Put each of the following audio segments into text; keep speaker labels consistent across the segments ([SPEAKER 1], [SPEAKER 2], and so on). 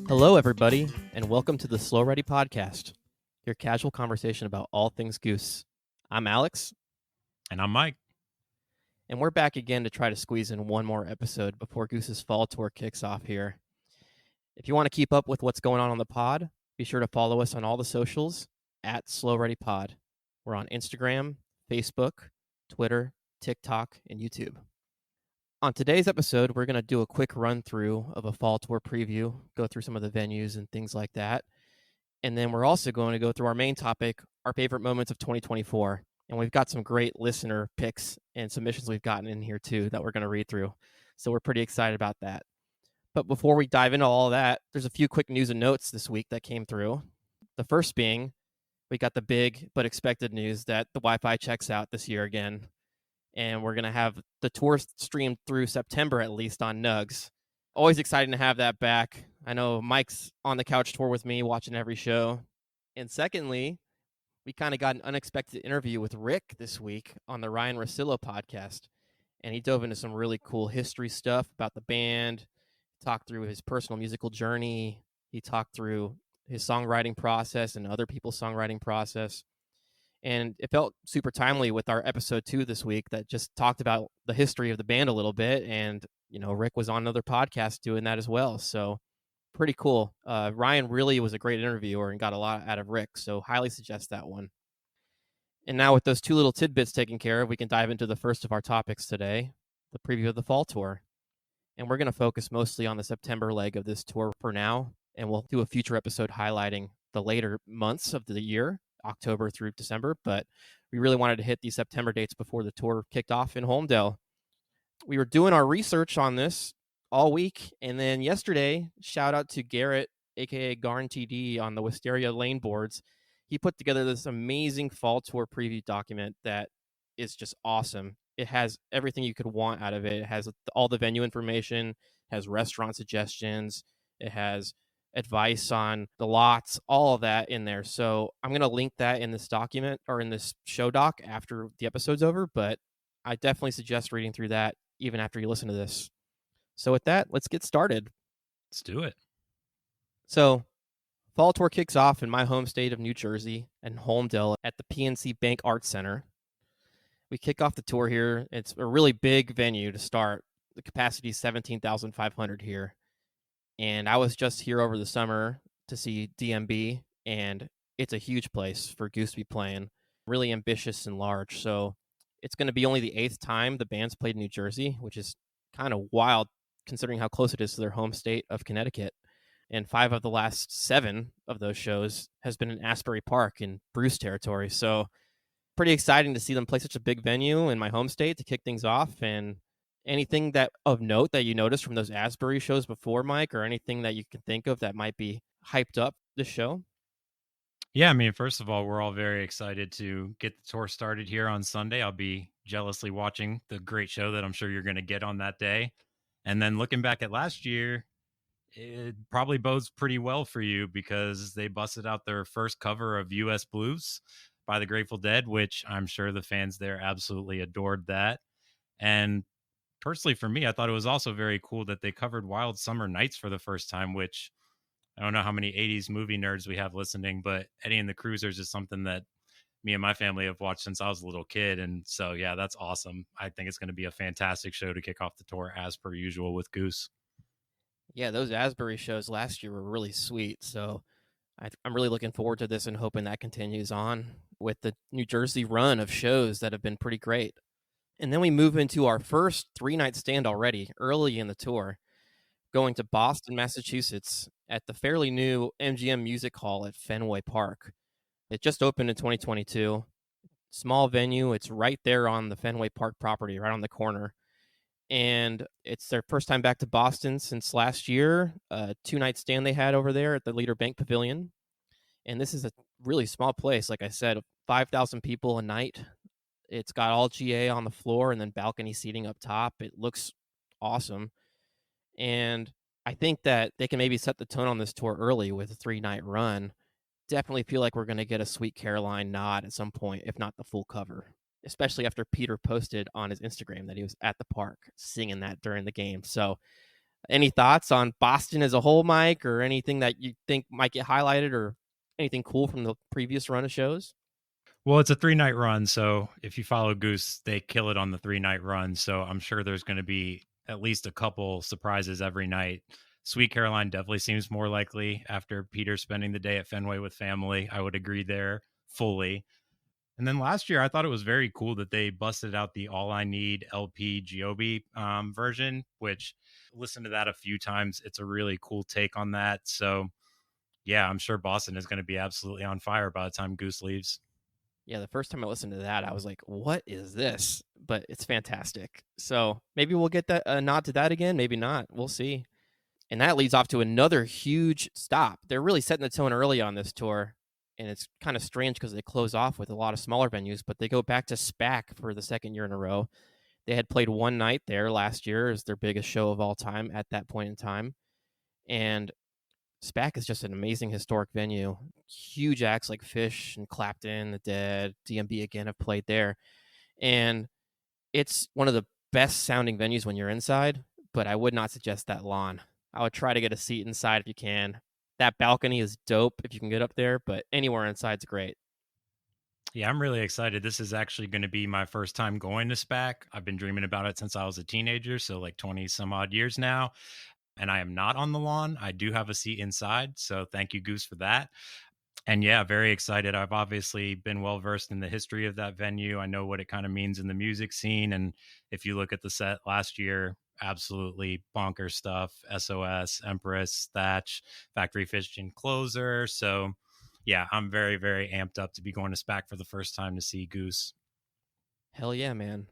[SPEAKER 1] Hello, everybody, and welcome to the Slow Ready Podcast, your casual conversation about all things Goose. I'm Alex.
[SPEAKER 2] And I'm Mike.
[SPEAKER 1] And we're back again to try to squeeze in one more episode before Goose's fall tour kicks off here. If you want to keep up with what's going on the pod, be sure to follow us on all the socials at Slow Ready Pod. We're on Instagram, Facebook, Twitter, TikTok, and YouTube. On today's episode, we're going to do a quick run-through of a fall tour preview, go through some of the venues and things like that. And then we're also going to go through our main topic, our favorite moments of 2024. And we've got some great listener picks and submissions we've gotten in here, too, that we're going to read through. So we're pretty excited about that. But before we dive into all of that, there's a few quick news and notes this week that came through. The first being, we got the big but expected news that the Wi-Fi checks out this year again. And we're going to have the tour streamed through September, at least, on Nugs. Always exciting to have that back. I know Mike's on the couch tour with me, watching every show. And secondly, we kind of got an unexpected interview with Rick this week on the Ryan Russillo podcast. And he dove into some really cool history stuff about the band, talked through his personal musical journey. He talked through his songwriting process and other people's songwriting process. And it felt super timely with our episode 2 this week that just talked about the history of the band a little bit. And, you know, Rick was on another podcast doing that as well. So pretty cool. Ryan really was a great interviewer and got a lot out of Rick. So highly suggest that one. And now with those two little tidbits taken care of, we can dive into the first of our topics today, the preview of the fall tour. And we're going to focus mostly on the September leg of this tour for now. And we'll do a future episode highlighting the later months of the year, October through December, but we really wanted to hit these September dates before the tour kicked off in Holmdel. We were doing our research on this all week, and then yesterday, shout out to Garrett, aka Garn TD, on the Wisteria Lane boards. He put together this amazing fall tour preview document that is just awesome. It has everything you could want out of it. It has all the venue information, has restaurant suggestions, it has advice on the lots, all of that in there. So I'm going to link that in this document or in this show doc after the episode's over, but I definitely suggest reading through that even after you listen to this. So with that, let's get started.
[SPEAKER 2] Let's do it.
[SPEAKER 1] So fall tour kicks off in my home state of New Jersey and Holmdel at the PNC Bank Arts Center. We kick off the tour here. It's a really big venue to start. The capacity is 17,500 here. And I was just here over the summer to see DMB, and it's a huge place for Goose to be playing. Really ambitious and large. So it's going to be only the 8th time the band's played in New Jersey, which is kind of wild considering how close it is to their home state of Connecticut. And 5 of the last 7 of those shows has been in Asbury Park in Bruce territory. So pretty exciting to see them play such a big venue in my home state to kick things off. And anything that of note that you noticed from those Asbury shows before, Mike, or anything that you can think of that might be hyped up this show?
[SPEAKER 2] Yeah, I mean, first of all, we're all very excited to get the tour started here on Sunday. I'll be jealously watching the great show that I'm sure you're going to get on that day. And then looking back at last year, it probably bodes pretty well for you because they busted out their first cover of US Blues by the Grateful Dead, which I'm sure the fans there absolutely adored that. And personally, for me, I thought it was also very cool that they covered Wild Summer Nights for the first time, which I don't know how many 80s movie nerds we have listening, but Eddie and the Cruisers is something that me and my family have watched since I was a little kid. And so, yeah, that's awesome. I think it's going to be a fantastic show to kick off the tour as per usual with Goose.
[SPEAKER 1] Yeah, those Asbury shows last year were really sweet. So I'm really looking forward to this and hoping that continues on with the New Jersey run of shows that have been pretty great. And then we move into our first 3-night stand already, early in the tour, going to Boston, Massachusetts at the fairly new MGM Music Hall at Fenway Park. It just opened in 2022. Small venue. It's right there on the Fenway Park property, right on the corner. And it's their first time back to Boston since last year. 2-night stand they had over there at the Leader Bank Pavilion. And this is a really small place. Like I said, 5,000 people a night. It's got all GA on the floor and then balcony seating up top. It looks awesome. And I think that they can maybe set the tone on this tour early with a 3-night run. Definitely feel like we're going to get a Sweet Caroline nod at some point, if not the full cover, especially after Peter posted on his Instagram that he was at the park singing that during the game. So Any thoughts on Boston as a whole, Mike, or anything that you think might get highlighted, or anything cool from the previous run of shows?
[SPEAKER 2] Well, it's a 3-night run, so if you follow Goose, they kill it on the 3-night run, so I'm sure there's gonna be at least a couple surprises every night. Sweet Caroline definitely seems more likely after Peter spending the day at Fenway with family. I would agree there fully. And then last year, I thought it was very cool that they busted out the All I Need LP Giobe version, which listened to that a few times. It's a really cool take on that. So, yeah, I'm sure Boston is going to be absolutely on fire by the time Goose leaves.
[SPEAKER 1] Yeah, the first time I listened to that, I was like, "What is this?" But it's fantastic. So maybe we'll get that a nod to that again. Maybe not. We'll see. And that leads off to another huge stop. They're really setting the tone early on this tour, and it's kind of strange because they close off with a lot of smaller venues, but they go back to SPAC for the second year in a row. They had played one night there last year as their biggest show of all time at that point in time. And SPAC is just an amazing historic venue. Huge acts like Fish and Clapton, The Dead, DMB again have played there. And it's one of the best sounding venues when you're inside, but I would not suggest that lawn. I would try to get a seat inside if you can. That balcony is dope if you can get up there, but anywhere inside's great.
[SPEAKER 2] Yeah, I'm really excited. This is actually going to be my first time going to SPAC. I've been dreaming about it since I was a teenager, so like 20 some odd years now. And I am not on the lawn. I do have a seat inside. So thank you, Goose, for that. And yeah, very excited. I've obviously been well versed in the history of that venue. I know what it kind of means in the music scene. And if you look at the set last year, absolutely bonkers stuff. SOS, Empress, Thatch, Factory Fish and Closer. So yeah, I'm very, very amped up to be going to SPAC for the first time to see Goose.
[SPEAKER 1] Hell yeah, man.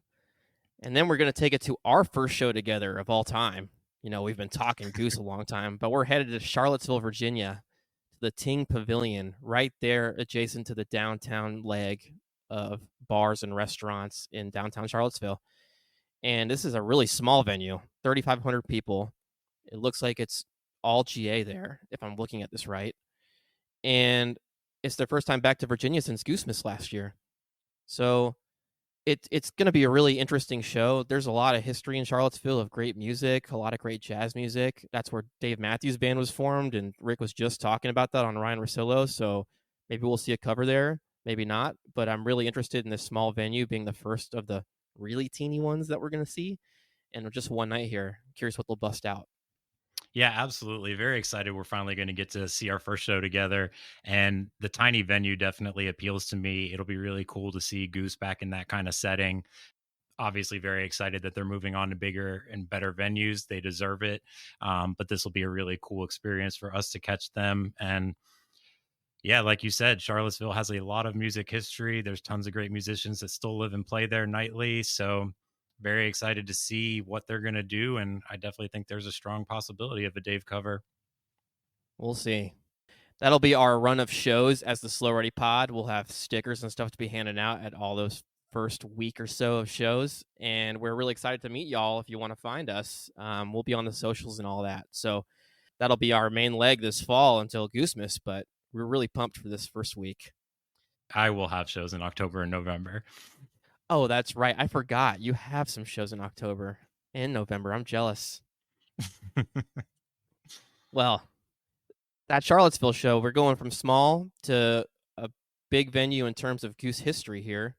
[SPEAKER 1] And then we're going to take it to our first show together of all time. You know, we've been talking Goose a long time, but we're headed to Charlottesville, Virginia, to the Ting Pavilion, right there adjacent to the downtown leg of bars and restaurants in downtown Charlottesville. And this is a really small venue, 3,500 people. It looks like it's all GA there, if I'm looking at this right. And it's their first time back to Virginia since Goose missed last year. So it's going to be a really interesting show. There's a lot of history in Charlottesville of great music, a lot of great jazz music. That's where Dave Matthews Band was formed, and Rick was just talking about that on Ryan Russillo. So maybe we'll see a cover there, maybe not. But I'm really interested in this small venue being the first of the really teeny ones that we're going to see. And just one night here. Curious what they'll bust out.
[SPEAKER 2] Yeah, absolutely. Very excited. We're finally going to get to see our first show together. And the tiny venue definitely appeals to me. It'll be really cool to see Goose back in that kind of setting. Obviously, very excited that they're moving on to bigger and better venues. They deserve it. But this will be a really cool experience for us to catch them. And yeah, like you said, Charlottesville has a lot of music history. There's tons of great musicians that still live and play there nightly. So very excited to see what they're going to do. And I definitely think there's a strong possibility of a Dave cover.
[SPEAKER 1] We'll see. That'll be our run of shows as the Slow Ready Pod. We'll have stickers and stuff to be handing out at all those first week or so of shows. And we're really excited to meet y'all if you want to find us. We'll be on the socials and all that. So that'll be our main leg this fall until Goosemas, but we're really pumped for this first week.
[SPEAKER 2] I will have shows in October and November.
[SPEAKER 1] Oh, that's right. I forgot. You have some shows in October and November. I'm jealous. Well, that Charlottesville show, we're going from small to a big venue in terms of Goose history here.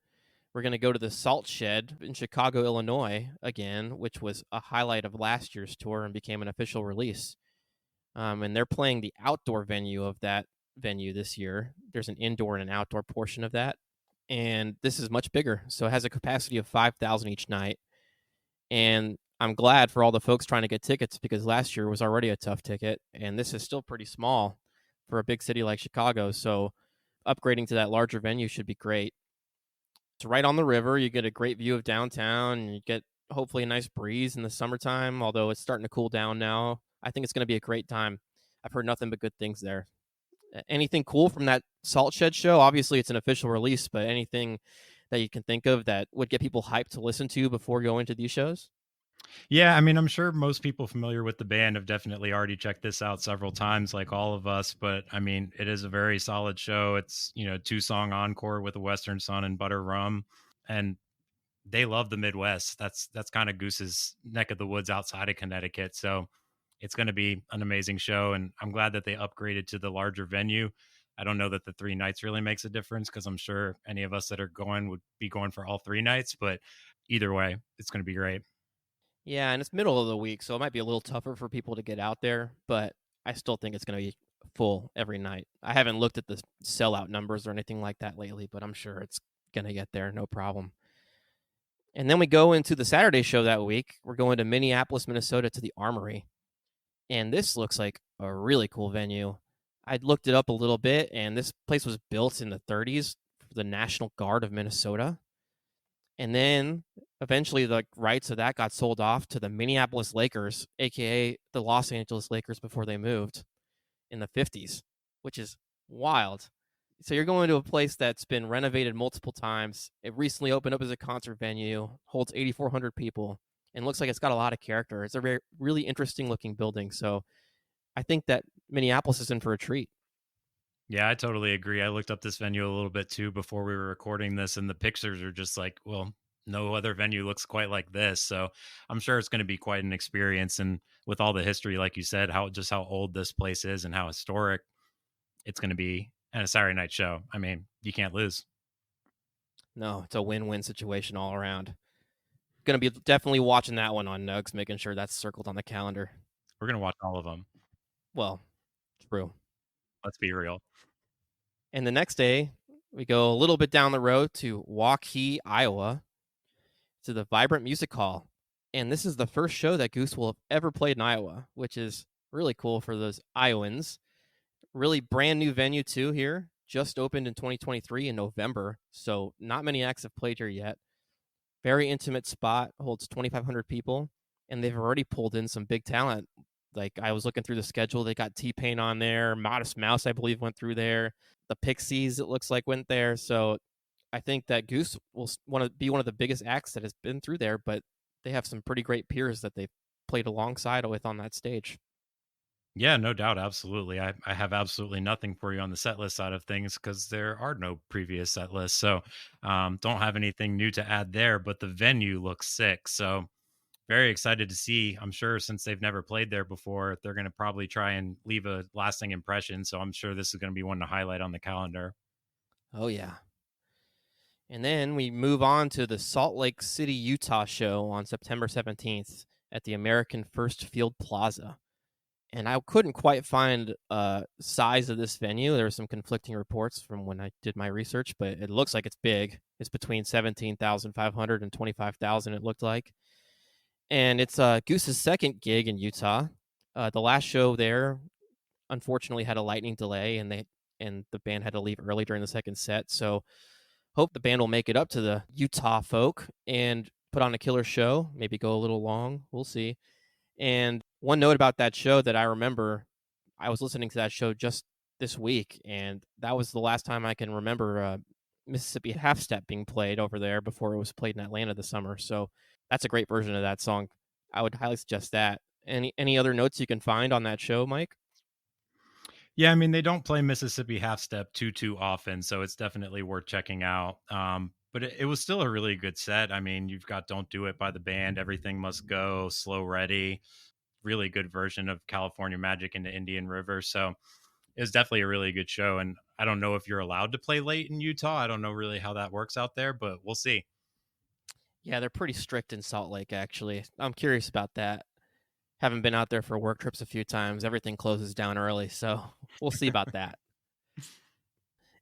[SPEAKER 1] We're going to go to the Salt Shed in Chicago, Illinois again, which was a highlight of last year's tour and became an official release. And they're playing the outdoor venue of that venue this year. There's an indoor and an outdoor portion of that. And this is much bigger. So it has a capacity of 5,000 each night. And I'm glad for all the folks trying to get tickets because last year was already a tough ticket. And this is still pretty small for a big city like Chicago. So upgrading to that larger venue should be great. It's right on the river. You get a great view of downtown. And you get hopefully a nice breeze in the summertime, although it's starting to cool down now. I think it's going to be a great time. I've heard nothing but good things there. Anything cool from that Salt Shed show? Obviously, it's an official release, but anything that you can think of that would get people hyped to listen to before going to these shows?
[SPEAKER 2] Yeah, I mean, I'm sure most people familiar with the band have definitely already checked this out several times, like all of us. But I mean, it is a very solid show. It's, 2-song encore with a Western Sun and Butter Rum. And they love the Midwest. That's kind of Goose's neck of the woods outside of Connecticut. So it's going to be an amazing show. And I'm glad that they upgraded to the larger venue. I don't know that the 3 nights really makes a difference because I'm sure any of us that are going would be going for all 3 nights. But either way, it's going to be great.
[SPEAKER 1] Yeah, and it's middle of the week, so it might be a little tougher for people to get out there, but I still think it's going to be full every night. I haven't looked at the sellout numbers or anything like that lately, but I'm sure it's going to get there, no problem. And then we go into the Saturday show that week. We're going to Minneapolis, Minnesota to the Armory. And this looks like a really cool venue. I looked it up a little bit, and this place was built in the 30s for the National Guard of Minnesota. And then eventually the rights of that got sold off to the Minneapolis Lakers, aka the Los Angeles Lakers before they moved in the 50s, which is wild. So you're going to a place that's been renovated multiple times. It recently opened up as a concert venue, holds 8,400 people, and looks like it's got a lot of character. It's a very really interesting looking building. So I think that Minneapolis is in for a treat.
[SPEAKER 2] Yeah, I totally agree. I looked up this venue a little bit too before we were recording this, and the pictures are just like, well, no other venue looks quite like this. So I'm sure it's going to be quite an experience. And with all the history, like you said, how old this place is and how historic it's going to be, and a Saturday night show. I mean, you can't lose.
[SPEAKER 1] No, it's a win-win situation all around. Going to be definitely watching that one on Nugs, making sure that's circled on the calendar.
[SPEAKER 2] We're going to watch all of them.
[SPEAKER 1] Well, true.
[SPEAKER 2] Let's be real.
[SPEAKER 1] And the next day, we go a little bit down the road to Waukee, Iowa, to the Vibrant Music Hall. And this is the first show that Goose will have ever played in Iowa, which is really cool for those Iowans. Really brand new venue, too, here. Just opened in 2023 in November. So not many acts have played here yet. Very intimate spot, holds 2,500 people. And they've already pulled in some big talent. Like I was looking through the schedule, they got T-Pain on there. Modest Mouse, I believe, went through there. The Pixies, it looks like, went there. So I think that Goose will want to be one of the biggest acts that has been through there, but they have some pretty great peers that they've played alongside with on that stage.
[SPEAKER 2] Yeah, no doubt. Absolutely. I have absolutely nothing for you on the set list side of things because there are no previous set lists. So don't have anything new to add there, but the venue looks sick. So very excited to see. I'm sure since they've never played there before, they're going to probably try and leave a lasting impression. So I'm sure this is going to be one to highlight on the calendar.
[SPEAKER 1] Oh, yeah. And then we move on to the Salt Lake City, Utah show on September 17th at the American First Field Plaza. And I couldn't quite find size of this venue. There were some conflicting reports from when I did my research, but it looks like it's big. It's between 17,500 and 25,000. It looked like. And it's Goose's second gig in Utah. The last show there, unfortunately, had a lightning delay, and the band had to leave early during the second set. So hope the band will make it up to the Utah folk and put on a killer show. Maybe go a little long. We'll see. And one note about that show that I remember, I was listening to that show just this week, and that was the last time I can remember Mississippi Half Step being played over there before it was played in Atlanta this summer. So that's a great version of that song. I would highly suggest that. Any other notes you can find on that show, Mike?
[SPEAKER 2] Yeah, I mean they don't play Mississippi Half Step too often, so it's definitely worth checking out. But it was still a really good set. I mean, you've got "Don't Do It" by the band, "Everything Must Go," "Slow Ready," really good version of California Magic into Indian River. So it was definitely a really good show. And I don't know if you're allowed to play late in Utah. I don't know really how that works out there, but we'll see.
[SPEAKER 1] Yeah, they're pretty strict in Salt Lake, actually. I'm curious about that. Haven't been out there for work trips a few times. Everything closes down early, so we'll see about that.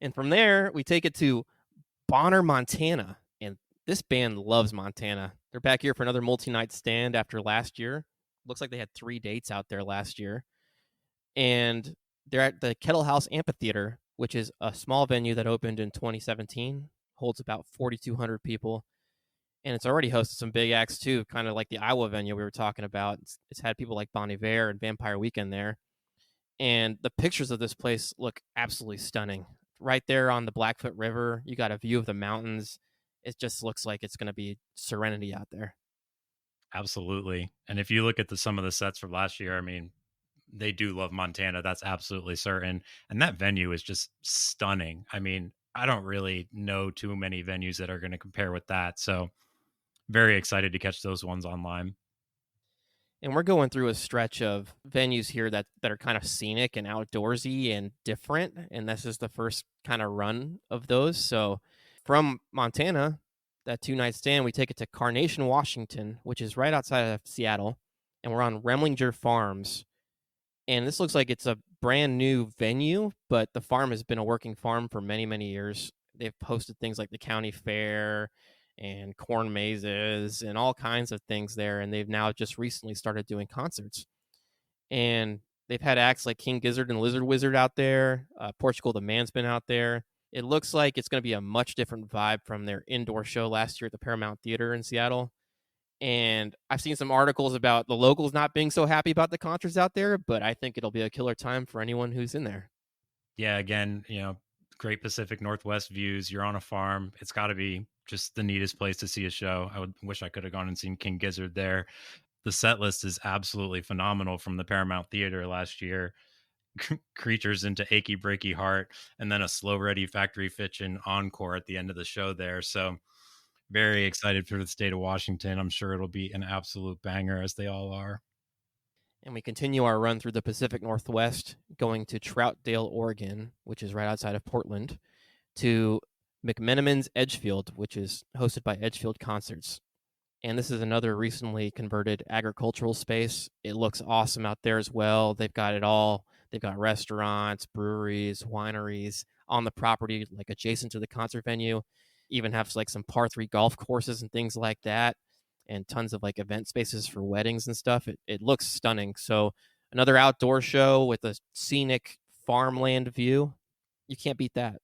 [SPEAKER 1] And from there, we take it to Bonner, Montana. And this band loves Montana. They're back here for another multi-night stand after last year. Looks like they had 3 dates out there last year. And they're at the Kettle House Amphitheater, which is a small venue that opened in 2017, holds about 4,200 people. And it's already hosted some big acts too, kind of like the Iowa venue we were talking about. It's had people like Bon Iver and Vampire Weekend there. And the pictures of this place look absolutely stunning. Right there on the Blackfoot River, you got a view of the mountains. It just looks like it's going to be serenity out there.
[SPEAKER 2] Absolutely. And if you look at some of the sets from last year, I mean, they do love Montana. That's absolutely certain. And that venue is just stunning. I mean, I don't really know too many venues that are going to compare with that. So very excited to catch those ones online.
[SPEAKER 1] And we're going through a stretch of venues here that are kind of scenic and outdoorsy and different. And this is the first kind of run of those. So from Montana, that 2 night stand, we take it to Carnation, Washington, which is right outside of Seattle. And we're on Remlinger Farms. And this looks like it's a brand new venue, but the farm has been a working farm for many, many years. They've hosted things like the county fair and corn mazes and all kinds of things there. And they've now just recently started doing concerts. And they've had acts like King Gizzard and Lizard Wizard out there. Portugal the Man's been out there. It looks like it's going to be a much different vibe from their indoor show last year at the Paramount Theater in Seattle. And I've seen some articles about the locals not being so happy about the concerts out there, but I think it'll be a killer time for anyone who's in there.
[SPEAKER 2] Yeah, again, great Pacific Northwest views. You're on a farm. It's got to be just the neatest place to see a show. I would wish I could have gone and seen King Gizzard there. The set list is absolutely phenomenal from the Paramount Theater last year. Creatures into Achy Breaky Heart, and then a Slow Ready Factory Fiction encore at the end of the show there. So very excited for the state of Washington. I'm sure it'll be an absolute banger, as they all are.
[SPEAKER 1] And we continue our run through the Pacific Northwest, going to Troutdale, Oregon, which is right outside of Portland, to McMenamin's Edgefield, which is hosted by Edgefield Concerts. And this is another recently converted agricultural space. It looks awesome out there as well. They've got it all. They've got restaurants, breweries, wineries on the property, like adjacent to the concert venue. Even have like some par 3 golf courses and things like that, and tons of like event spaces for weddings and stuff. It looks stunning. So another outdoor show with a scenic farmland view. You can't beat that.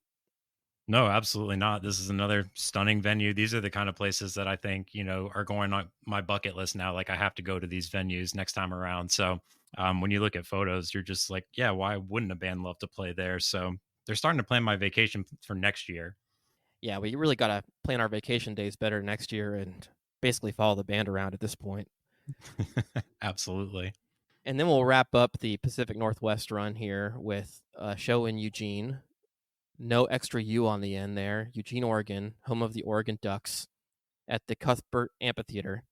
[SPEAKER 2] No, absolutely not. This is another stunning venue. These are the kind of places that I think, are going on my bucket list now. Like I have to go to these venues next time around. So when you look at photos, you're just like, yeah, why wouldn't a band love to play there? So they're starting to plan my vacation for next year.
[SPEAKER 1] Yeah, we really got to plan our vacation days better next year and basically follow the band around at this point.
[SPEAKER 2] Absolutely.
[SPEAKER 1] And then we'll wrap up the Pacific Northwest run here with a show in Eugene. No extra U on the end there. Eugene, Oregon, home of the Oregon Ducks at the Cuthbert Amphitheater.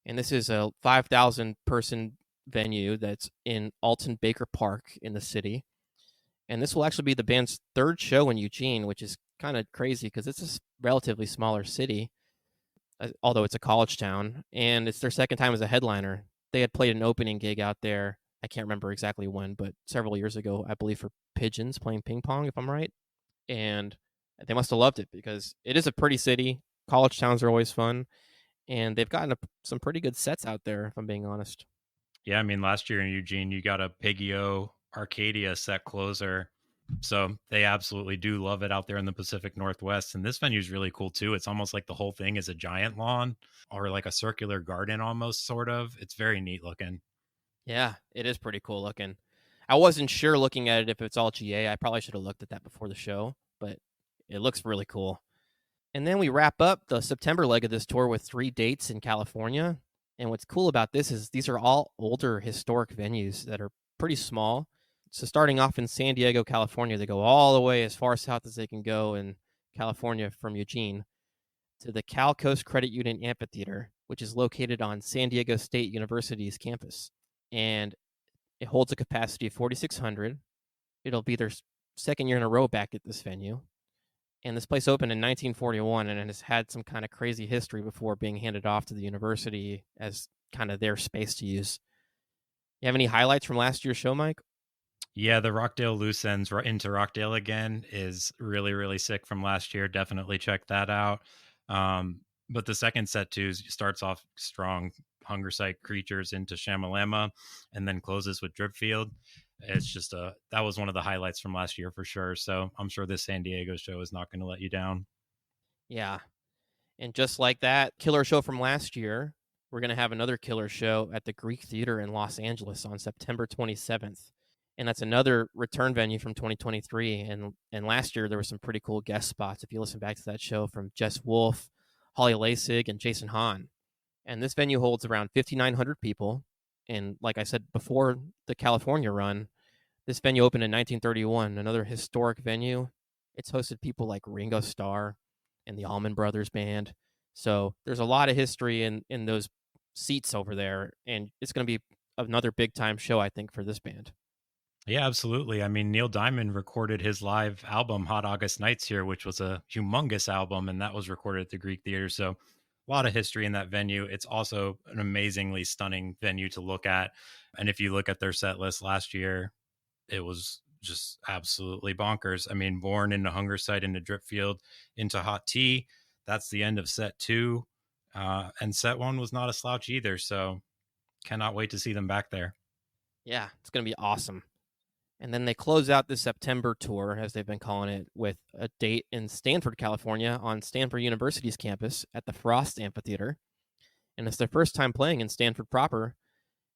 [SPEAKER 1] And this is a 5,000 person venue that's in Alton Baker Park in the city. And this will actually be the band's third show in Eugene, which is kind of crazy because it's a relatively smaller city, although it's a college town. And it's their second time as a headliner. They had played an opening gig out there. I can't remember exactly when, but several years ago, I believe, for Pigeons playing ping pong, if I'm right. And they must have loved it because it is a pretty city. College towns are always fun. And they've gotten some pretty good sets out there, if I'm being honest.
[SPEAKER 2] Yeah, I mean, last year in Eugene, you got a Piggy-O Arcadia set closer. So they absolutely do love it out there in the Pacific Northwest. And this venue is really cool too. It's almost like the whole thing is a giant lawn or like a circular garden almost, sort of. It's very neat looking.
[SPEAKER 1] Yeah, it is pretty cool looking. I wasn't sure looking at it if it's all GA. I probably should have looked at that before the show, but it looks really cool. And then we wrap up the September leg of this tour with 3 dates in California. And what's cool about this is these are all older historic venues that are pretty small. So starting off in San Diego, California, they go all the way as far south as they can go in California from Eugene to the Cal Coast Credit Union Amphitheater, which is located on San Diego State University's campus. And it holds a capacity of 4,600. It'll be their second year in a row back at this venue. And this place opened in 1941 and it has had some kind of crazy history before being handed off to the university as kind of their space to use. You have any highlights from last year's show, Mike?
[SPEAKER 2] Yeah, the Rockdale Loose Ends into Rockdale again is really, really sick from last year. Definitely check that out. But the second set too starts off strong, Hunger Site Creatures into Shamalama, and then closes with Dripfield. It's just that was one of the highlights from last year for sure. So I'm sure this San Diego show is not going to let you down.
[SPEAKER 1] Yeah. And just like that killer show from last year, we're going to have another killer show at the Greek Theater in Los Angeles on September 27th. And that's another return venue from 2023. And last year, there were some pretty cool guest spots. If you listen back to that show from Jess Wolf, Holly Lasig, and Jason Hahn. And this venue holds around 5,900 people. And like I said before the California run, this venue opened in 1931, another historic venue. It's hosted people like Ringo Starr and the Allman Brothers Band. So there's a lot of history in those seats over there, and it's going to be another big time show, I think, for this band.
[SPEAKER 2] Yeah, absolutely. I mean, Neil Diamond recorded his live album Hot August Nights here, which was a humongous album, and that was recorded at the Greek Theater. So, a lot of history in that venue. It's also an amazingly stunning venue to look at. And if you look at their set list last year, it was just absolutely bonkers. I mean, Born into Hunger Site, into Drip Field, into Hot Tea. That's the end of set two. And set one was not a slouch either. So, cannot wait to see them back there.
[SPEAKER 1] Yeah, it's going to be awesome. And then they close out the September tour, as they've been calling it, with a date in Stanford, California, on Stanford University's campus at the Frost Amphitheater. And it's their first time playing in Stanford proper.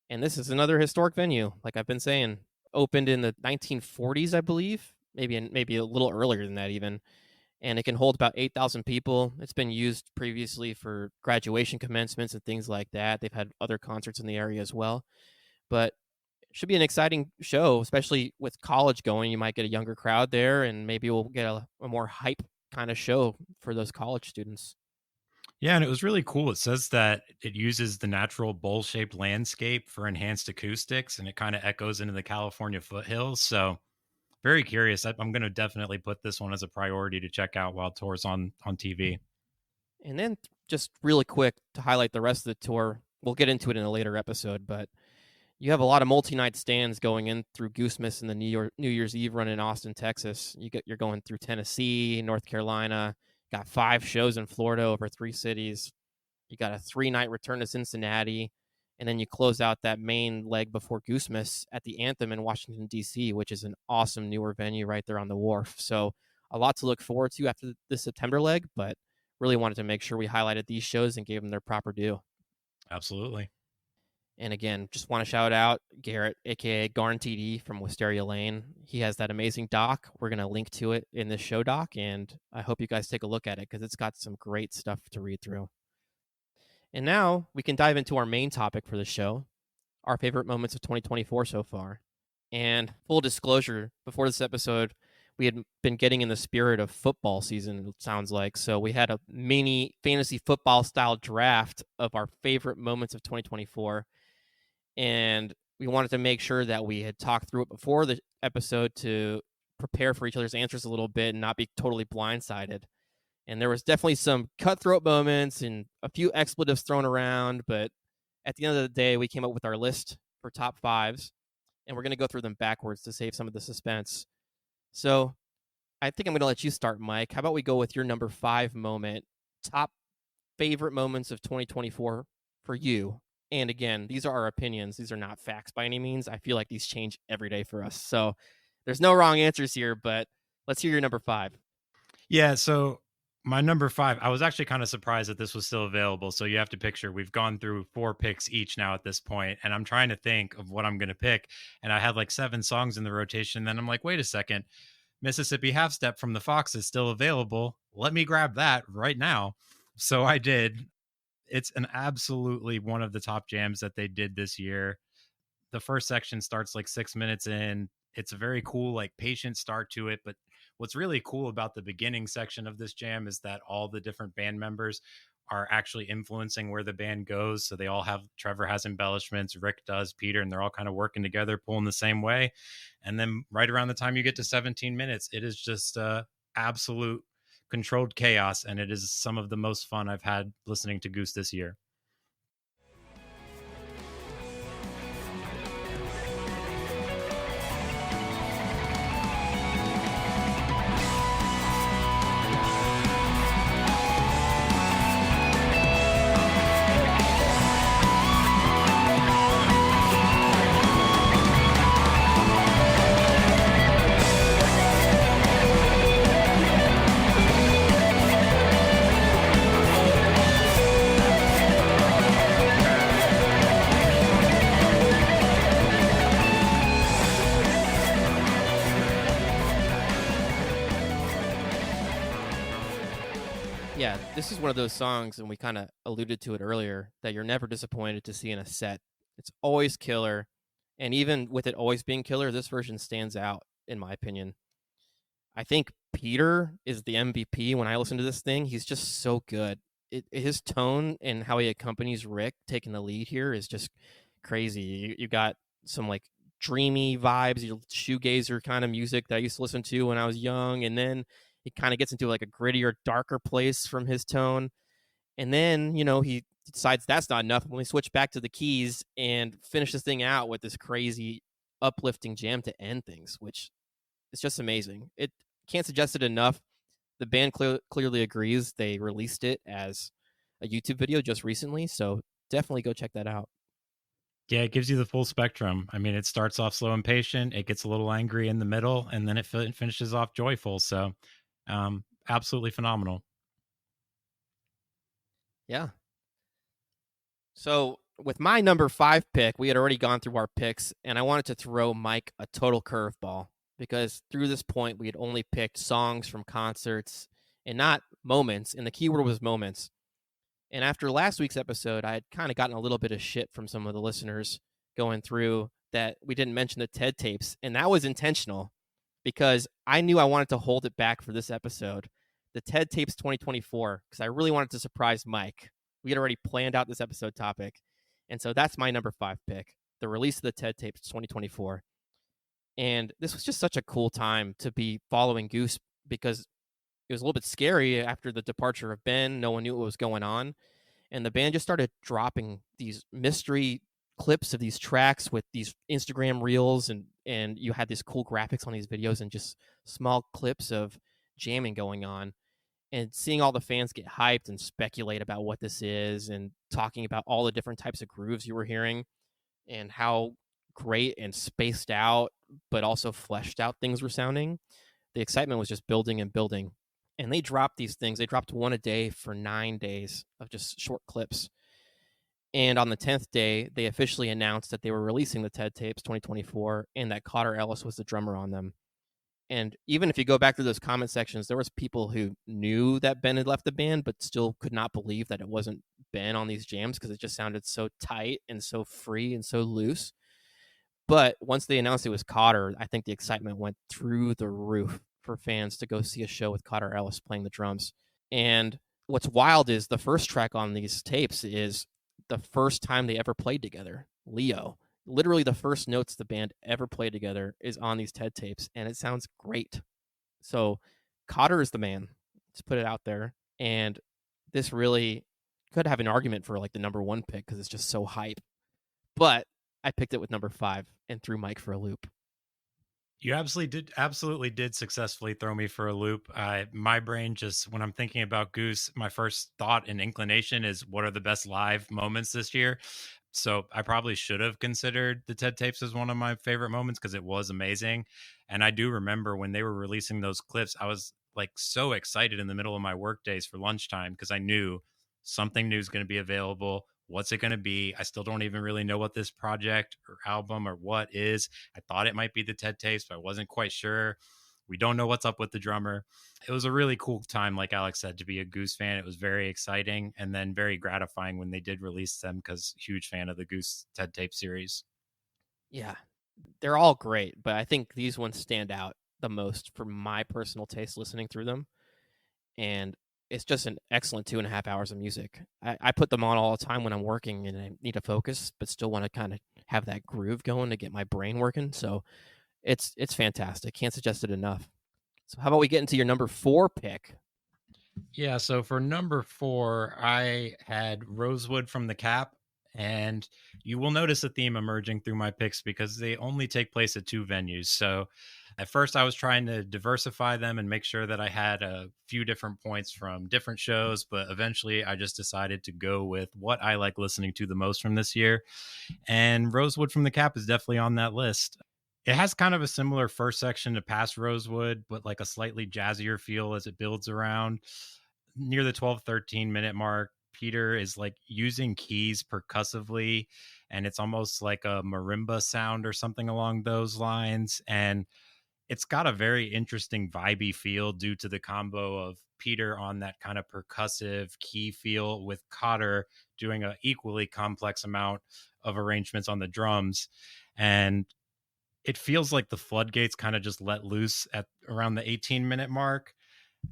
[SPEAKER 1] And this is another historic venue, like I've been saying. Opened in the 1940s, I believe, maybe a little earlier than that even. And it can hold about 8,000 people. It's been used previously for graduation commencements and things like that. They've had other concerts in the area as well. But should be an exciting show, especially with college going. You might get a younger crowd there, and maybe we'll get a more hype kind of show for those college students.
[SPEAKER 2] Yeah, and it was really cool. It says that it uses the natural bowl shaped landscape for enhanced acoustics, and it kind of echoes into the California foothills. So, very curious. I'm going to definitely put this one as a priority to check out while tour's on TV.
[SPEAKER 1] And then just really quick to highlight the rest of the tour, we'll get into it in a later episode, but you have a lot of multi-night stands going in through Goosemas and the New Year's Eve run in Austin, Texas. You're going through Tennessee, North Carolina. Got 5 shows in Florida over 3 cities. You got a 3-night return to Cincinnati, and then you close out that main leg before Goosemas at the Anthem in Washington D.C., which is an awesome newer venue right there on the wharf. So a lot to look forward to after the September leg, but really wanted to make sure we highlighted these shows and gave them their proper due.
[SPEAKER 2] Absolutely.
[SPEAKER 1] And again, just want to shout out Garrett, aka Garn TD from Wisteria Lane. He has that amazing doc. We're going to link to it in this show doc, and I hope you guys take a look at it because it's got some great stuff to read through. And now we can dive into our main topic for the show, our favorite moments of 2024 so far. And full disclosure, before this episode, we had been getting in the spirit of football season, it sounds like. So we had a mini fantasy football style draft of our favorite moments of 2024. And we wanted to make sure that we had talked through it before the episode to prepare for each other's answers a little bit and not be totally blindsided. And there was definitely some cutthroat moments and a few expletives thrown around, but at the end of the day, we came up with our list for top 5s, and we're going to go through them backwards to save some of the suspense. So I think I'm going to let you start, Mike. How about we go with your number 5 moment, top favorite moments of 2024 for you? And again, these are our opinions. These are not facts by any means. I feel like these change every day for us. So there's no wrong answers here, but let's hear your number 5.
[SPEAKER 2] Yeah. So, my number 5, I was actually kind of surprised that this was still available. So, you have to picture we've gone through 4 picks each now at this point, and I'm trying to think of what I'm going to pick. And I had like 7 songs in the rotation. Then I'm like, wait a second. Mississippi Half Step from the Fox is still available. Let me grab that right now. So I did. It's an absolutely one of the top jams that they did this year. The first section starts like 6 minutes in. It's a very cool, like patient start to it. But what's really cool about the beginning section of this jam is that all the different band members are actually influencing where the band goes. So they all have, Trevor has embellishments, Rick does, Peter, and they're all kind of working together, pulling the same way. And then right around the time you get to 17 minutes, it is just absolute controlled chaos. And it is some of the most fun I've had listening to Goose this year.
[SPEAKER 1] Yeah, this is one of those songs, and we kind of alluded to it earlier, that you're never disappointed to see in a set. It's always killer. And even with it always being killer, this version stands out, in my opinion. I think Peter is the MVP when I listen to this thing. He's just so good. his tone and how he accompanies Rick taking the lead here is just crazy. You got some like dreamy vibes, shoegazer kind of music that I used to listen to when I was young, and then he kind of gets into like a grittier, darker place from his tone. And then, he decides that's not enough. When we switch back to the keys and finish this thing out with this crazy uplifting jam to end things, which is just amazing. It can't suggest it enough. The band clearly agrees. They released it as a YouTube video just recently, so definitely go check that out.
[SPEAKER 2] Yeah, it gives you the full spectrum. I mean, it starts off slow and patient, it gets a little angry in the middle, and then it finishes off joyful. So, absolutely phenomenal.
[SPEAKER 1] Yeah. So with my number 5 pick, we had already gone through our picks, and I wanted to throw Mike a total curveball because through this point we had only picked songs from concerts and not moments, and the keyword was moments. And after last week's episode, I had kind of gotten a little bit of shit from some of the listeners going through that we didn't mention the TED tapes, and that was intentional because I knew I wanted to hold it back for this episode, the TED tapes 2024, because I really wanted to surprise Mike. We had already planned out this episode topic, and so that's my number 5 pick, the release of the TED tapes 2024. And this was just such a cool time to be following Goose because it was a little bit scary after the departure of Ben. No one knew what was going on, and the band just started dropping these mystery clips of these tracks with these Instagram reels, and you had these cool graphics on these videos and just small clips of jamming going on, and seeing all the fans get hyped and speculate about what this is and talking about all the different types of grooves you were hearing and how great and spaced out but also fleshed out things were sounding. The excitement was just building and building, and they dropped these things. They dropped one a day for 9 days of just short clips. And on the 10th day, they officially announced that they were releasing the TED Tapes 2024 and that Cotter Ellis was the drummer on them. And even if you go back through those comment sections, there was people who knew that Ben had left the band, but still could not believe that it wasn't Ben on these jams because it just sounded so tight and so free and so loose. But once they announced it was Cotter, I think the excitement went through the roof for fans to go see a show with Cotter Ellis playing the drums. And what's wild is the first track on these tapes is the first time they ever played together, Leo. Literally the first notes the band ever played together is on these TED tapes, and it sounds great. So Cotter is the man. Let's put it out there. And this really could have an argument for like the number 1 pick because it's just so hype. But I picked it with number 5 and threw Mike for a loop.
[SPEAKER 2] You absolutely did successfully throw me for a loop. My brain just, when I'm thinking about Goose, my first thought and inclination is what are the best live moments this year? So I probably should have considered the TED tapes as one of my favorite moments because it was amazing. And I do remember when they were releasing those clips, I was like so excited in the middle of my work days for lunchtime because I knew something new is going to be available. What's it going to be? I still don't even really know what this project or album or what is. I thought it might be the TED tapes, but I wasn't quite sure. We don't know what's up with the drummer. It was a really cool time, like Alex said, to be a Goose fan. It was very exciting and then very gratifying when they did release them because huge fan of the Goose TED tape series.
[SPEAKER 1] Yeah, they're all great, but I think these ones stand out the most for my personal taste listening through them. And it's just an excellent 2.5 hours of music. I put them on all the time when I'm working and I need to focus, but still want to kind of have that groove going to get my brain working. So it's fantastic. Can't suggest it enough. So how about we get into your number 4 pick?
[SPEAKER 2] Yeah, so for number 4, I had Rosewood from the Cap. And you will notice a theme emerging through my picks because they only take place at 2 venues. So at first, I was trying to diversify them and make sure that I had a few different points from different shows. But eventually, I just decided to go with what I like listening to the most from this year. And Rosewood from the Cap is definitely on that list. It has kind of a similar first section to Past Rosewood, but like a slightly jazzier feel as it builds around. Near the 12, 13-minute mark, Peter is like using keys percussively, and it's almost like a marimba sound or something along those lines. And it's got a very interesting vibey feel due to the combo of Peter on that kind of percussive key feel with Cotter doing an equally complex amount of arrangements on the drums. And it feels like the floodgates kind of just let loose at around the 18-minute mark.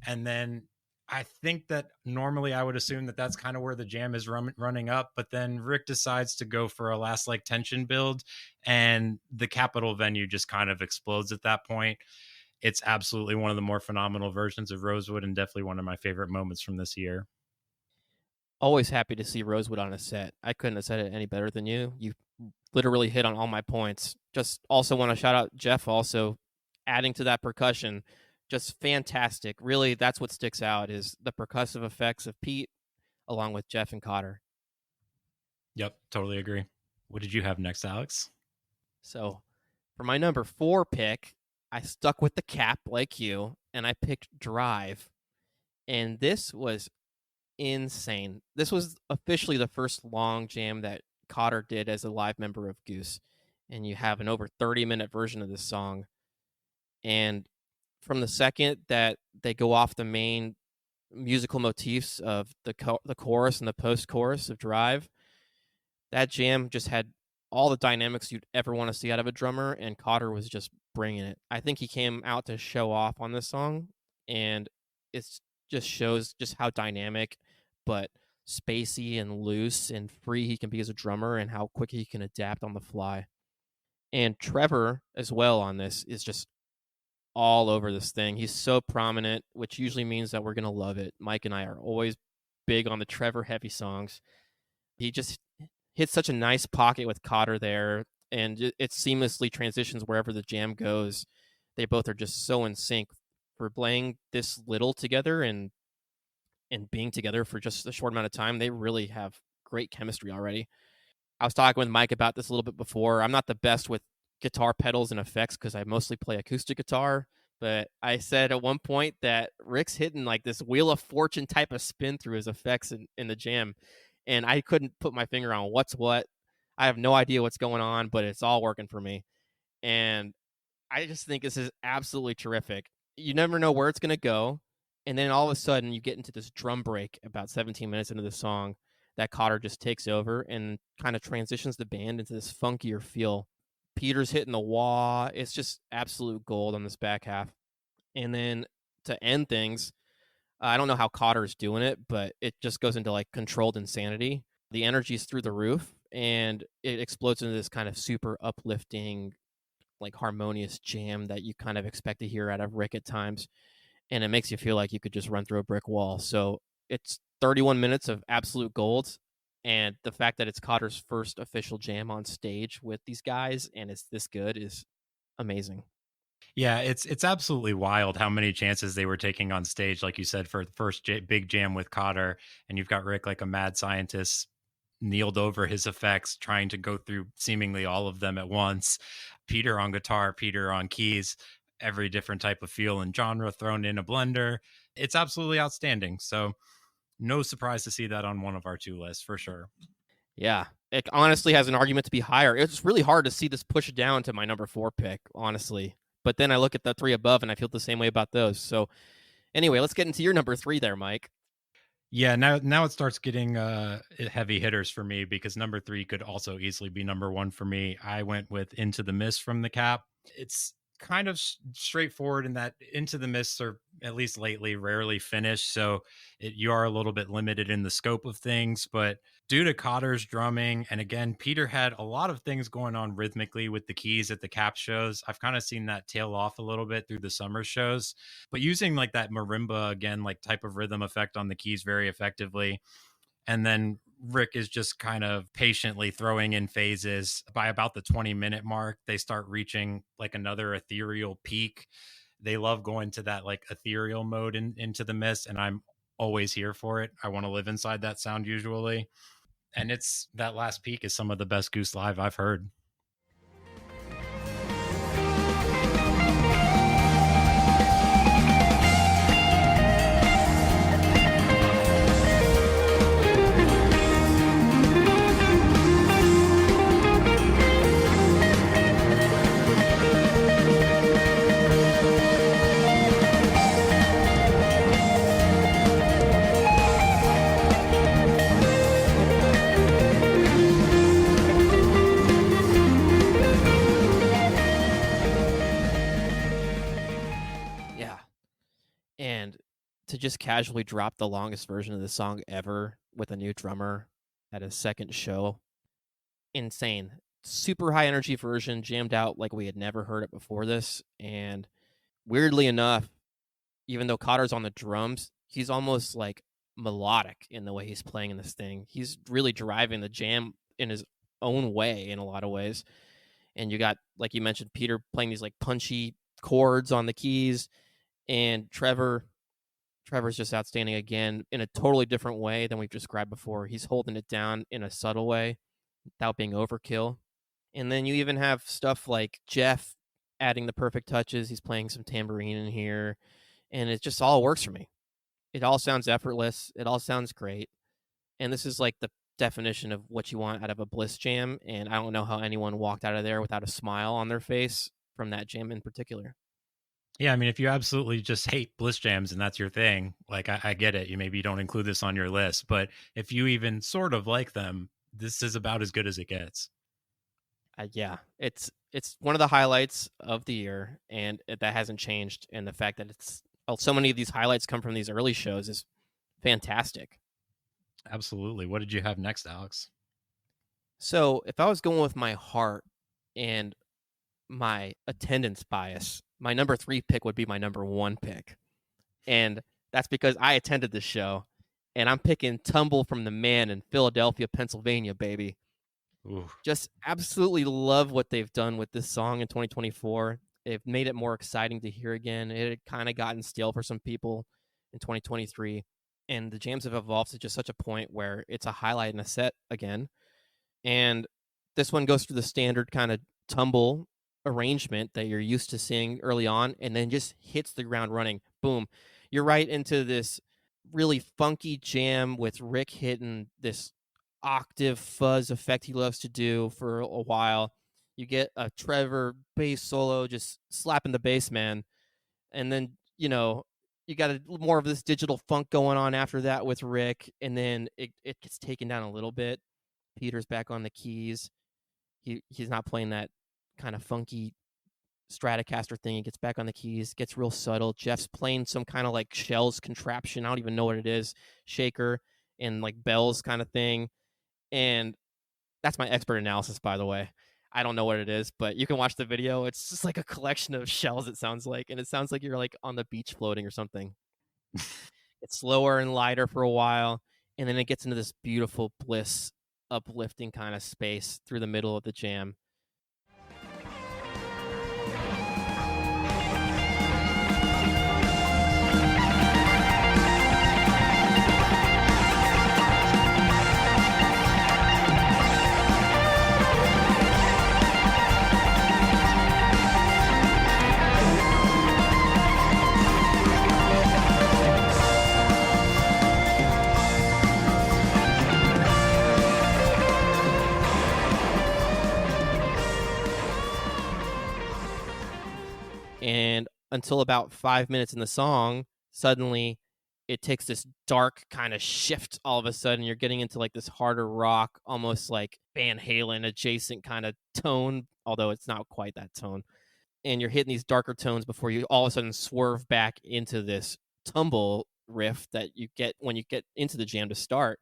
[SPEAKER 2] And then I think that normally I would assume that that's kind of where the jam is running up, but then Rick decides to go for a last like tension build, and the Capitol venue just kind of explodes at that point. It's absolutely one of the more phenomenal versions of Rosewood, and definitely one of my favorite moments from this year.
[SPEAKER 1] Always happy to see Rosewood on a set. I couldn't have said it any better than you. You literally hit on all my points. Just also want to shout out Jeff also adding to that percussion. Just fantastic. Really, that's what sticks out is the percussive effects of Pete along with Jeff and Cotter.
[SPEAKER 2] Yep, totally agree. What did you have next, Alex?
[SPEAKER 1] So for my number 4 pick, I stuck with the cap like you, and I picked Drive. And this was insane. This was officially the first long jam that Cotter did as a live member of Goose. And you have an over 30-minute version of this song. And from the second that they go off the main musical motifs of the chorus and the post-chorus of Drive, that jam just had all the dynamics you'd ever want to see out of a drummer, and Cotter was just bringing it. I think he came out to show off on this song, and it just shows just how dynamic but spacey and loose and free he can be as a drummer and how quick he can adapt on the fly. And Trevor as well on this is just all over this thing. He's so prominent, which usually means that we're going to love it. Mike and I are always big on the Trevor heavy songs. He just hits such a nice pocket with Cotter there, and it seamlessly transitions wherever the jam goes. They both are just so in sync for playing this little together and being together for just a short amount of time. They really have great chemistry already. I was talking with Mike about this a little bit before. I'm not the best with guitar pedals and effects because I mostly play acoustic guitar, but I said at one point that Rick's hitting like this Wheel of Fortune type of spin through his effects in the jam, and I couldn't put my finger on what's what. I have no idea what's going on, but it's all working for me. And I just think this is absolutely terrific. You never know where it's going to go. And then all of a sudden you get into this drum break about 17 minutes into the song that Cotter just takes over and kind of transitions the band into this funkier feel. Peter's hitting the wah. It's just absolute gold on this back half. And then to end things, I don't know how Cotter's doing it, but it just goes into like controlled insanity. The energy's through the roof, and it explodes into this kind of super uplifting, like harmonious jam that you kind of expect to hear out of Rick at times. And it makes you feel like you could just run through a brick wall. So it's 31 minutes of absolute gold. And the fact that it's Cotter's first official jam on stage with these guys and it's this good is amazing.
[SPEAKER 2] Yeah, it's absolutely wild how many chances they were taking on stage, like you said, for the first big jam with Cotter, and you've got Rick like a mad scientist kneeled over his effects, trying to go through seemingly all of them at once. Peter on guitar, Peter on keys, every different type of feel and genre thrown in a blender. It's absolutely outstanding. So no surprise to see that on one of our 2 lists for sure.
[SPEAKER 1] Yeah, it honestly has an argument to be higher. It's really hard to see this push down to my number 4 pick, honestly. But then I look at the 3 above and I feel the same way about those. So anyway, let's get into your number 3 there, Mike.
[SPEAKER 2] Yeah, now it starts getting heavy hitters for me because number 3 could also easily be number 1 for me. I went with Into the Mist from the Cap. It's kind of straightforward in that Into the Mist are, at least lately, rarely finished, so you are a little bit limited in the scope of things. But due to Cotter's drumming, and again, Peter had a lot of things going on rhythmically with the keys at the Cap shows. I've kind of seen that tail off a little bit through the summer shows, but using like that marimba again, like type of rhythm effect on the keys very effectively. And then Rick is just kind of patiently throwing in phases. By about the 20-minute mark, they start reaching like another ethereal peak. They love going to that like ethereal mode Into the Mist, and I'm always here for it. I want to live inside that sound usually. And it's that last peak is some of the best Goose live I've heard.
[SPEAKER 1] And to just casually drop the longest version of the song ever with a new drummer at his second show, insane. Super high energy version, jammed out like we had never heard it before this. And weirdly enough, even though Cotter's on the drums, he's almost like melodic in the way he's playing in this thing. He's really driving the jam in his own way in a lot of ways. And you got, like you mentioned, Peter playing these like punchy chords on the keys, and Trevor's just outstanding again in a totally different way than we've described before. He's holding it down in a subtle way without being overkill. And then you even have stuff like Jeff adding the perfect touches. He's playing some tambourine in here, and it just all works for me. It all sounds effortless. It all sounds great. And this is like the definition of what you want out of a Bliss jam. And I don't know how anyone walked out of there without a smile on their face from that jam in particular.
[SPEAKER 2] Yeah, I mean, if you absolutely just hate Bliss jams and that's your thing, like I get it. You don't include this on your list, but if you even sort of like them, this is about as good as it gets.
[SPEAKER 1] Yeah, it's one of the highlights of the year, and that hasn't changed. And the fact that it's so many of these highlights come from these early shows is fantastic.
[SPEAKER 2] Absolutely. What did you have next, Alex?
[SPEAKER 1] So if I was going with my heart and my attendance bias, my number 3 pick would be my number 1 pick, and that's because I attended the show, and I'm picking "Tumble" from the Man in Philadelphia, Pennsylvania, baby.
[SPEAKER 2] Ooh.
[SPEAKER 1] Just absolutely love what they've done with this song in 2024. They've made it more exciting to hear again. It had kind of gotten stale for some people in 2023, and the jams have evolved to just such a point where it's a highlight in a set again. And this one goes through the standard kind of tumble arrangement that you're used to seeing early on, and then just hits the ground running. Boom. You're right into this really funky jam with Rick hitting this octave fuzz effect he loves to do for a while. You get a Trevor bass solo just slapping the bass man, and then you got more of this digital funk going on after that with Rick, and then it gets taken down a little bit. Peter's back on the keys. He's not playing that kind of funky Stratocaster thing. He gets back on the keys, gets real subtle. Jeff's playing some kind of like shells contraption. I don't even know what it is, shaker and like bells kind of thing. And that's my expert analysis, by the way. I don't know what it is, but you can watch the video. It's just like a collection of shells, it sounds like. And it sounds like you're like on the beach floating or something. It's slower and lighter for a while. And then it gets into this beautiful Bliss uplifting kind of space through the middle of the jam. And until about 5 minutes in the song, suddenly it takes this dark kind of shift. All of a sudden, you're getting into like this harder rock, almost like Van Halen adjacent kind of tone, although it's not quite that tone. And you're hitting these darker tones before you all of a sudden swerve back into this tumble riff that you get when you get into the jam to start.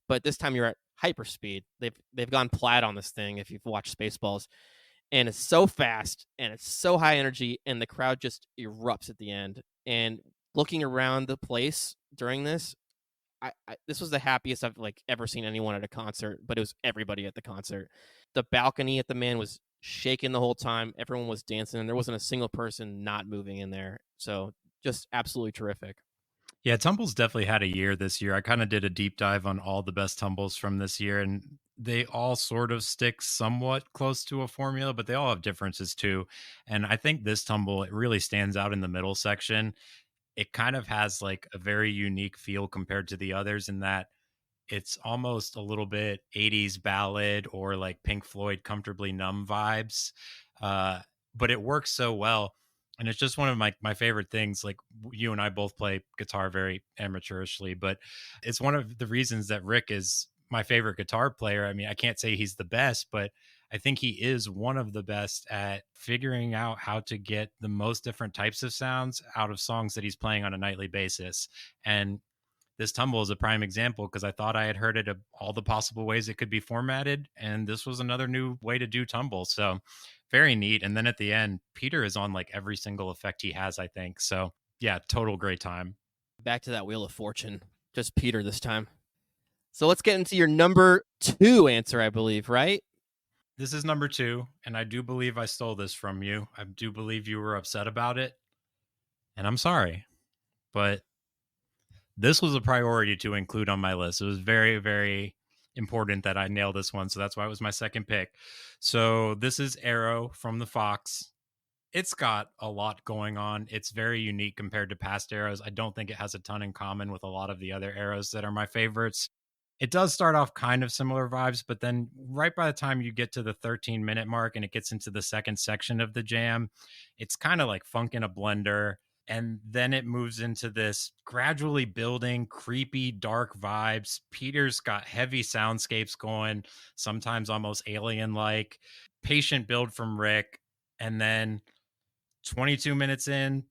[SPEAKER 1] But this time you're at hyperspeed. They've gone plaid on this thing if you've watched Spaceballs, and it's so fast and it's so high energy, and the crowd just erupts at the end. And looking around the place during this, this was the happiest I've like ever seen anyone at a concert, but it was everybody at the concert. The balcony at the Man was shaking the whole time. Everyone was dancing, and there wasn't a single person not moving in there. So just absolutely terrific.
[SPEAKER 2] Yeah, Tumbles definitely had a year this year. I kind of did a deep dive on all the best tumbles from this year, and they all sort of stick somewhat close to a formula, but they all have differences too. And I think this tumble, it really stands out in the middle section. It kind of has like a very unique feel compared to the others in that it's almost a little bit 80s ballad or like Pink Floyd Comfortably Numb vibes. Uh, but it works so well. And it's just one of my favorite things. Like you and I both play guitar very amateurishly, but it's one of the reasons that Rick is my favorite guitar player. I mean, I can't say he's the best, but I think he is one of the best at figuring out how to get the most different types of sounds out of songs that he's playing on a nightly basis. And this tumble is a prime example because I thought I had heard it all the possible ways it could be formatted, and this was another new way to do tumble. So very neat. And then at the end, Peter is on like every single effect he has, I think. So yeah, total great time.
[SPEAKER 1] Back to that Wheel of Fortune. Just Peter this time. So let's get into your number 2 answer, I believe, right?
[SPEAKER 2] This is number 2, and I do believe I stole this from you. I do believe you were upset about it, and I'm sorry, but this was a priority to include on my list. It was very, very important that I nail this one, so that's why it was my second pick. So this is Arrow from the Fox. It's got a lot going on. It's very unique compared to past Arrows. I don't think it has a ton in common with a lot of the other Arrows that are my favorites. It does start off kind of similar vibes, but then right by the time you get to the 13-minute mark and it gets into the second section of the jam, it's kind of like funk in a blender. And then it moves into this gradually building, creepy, dark vibes. Peter's got heavy soundscapes going, sometimes almost alien like. Patient build from Rick. And then 22 minutes in,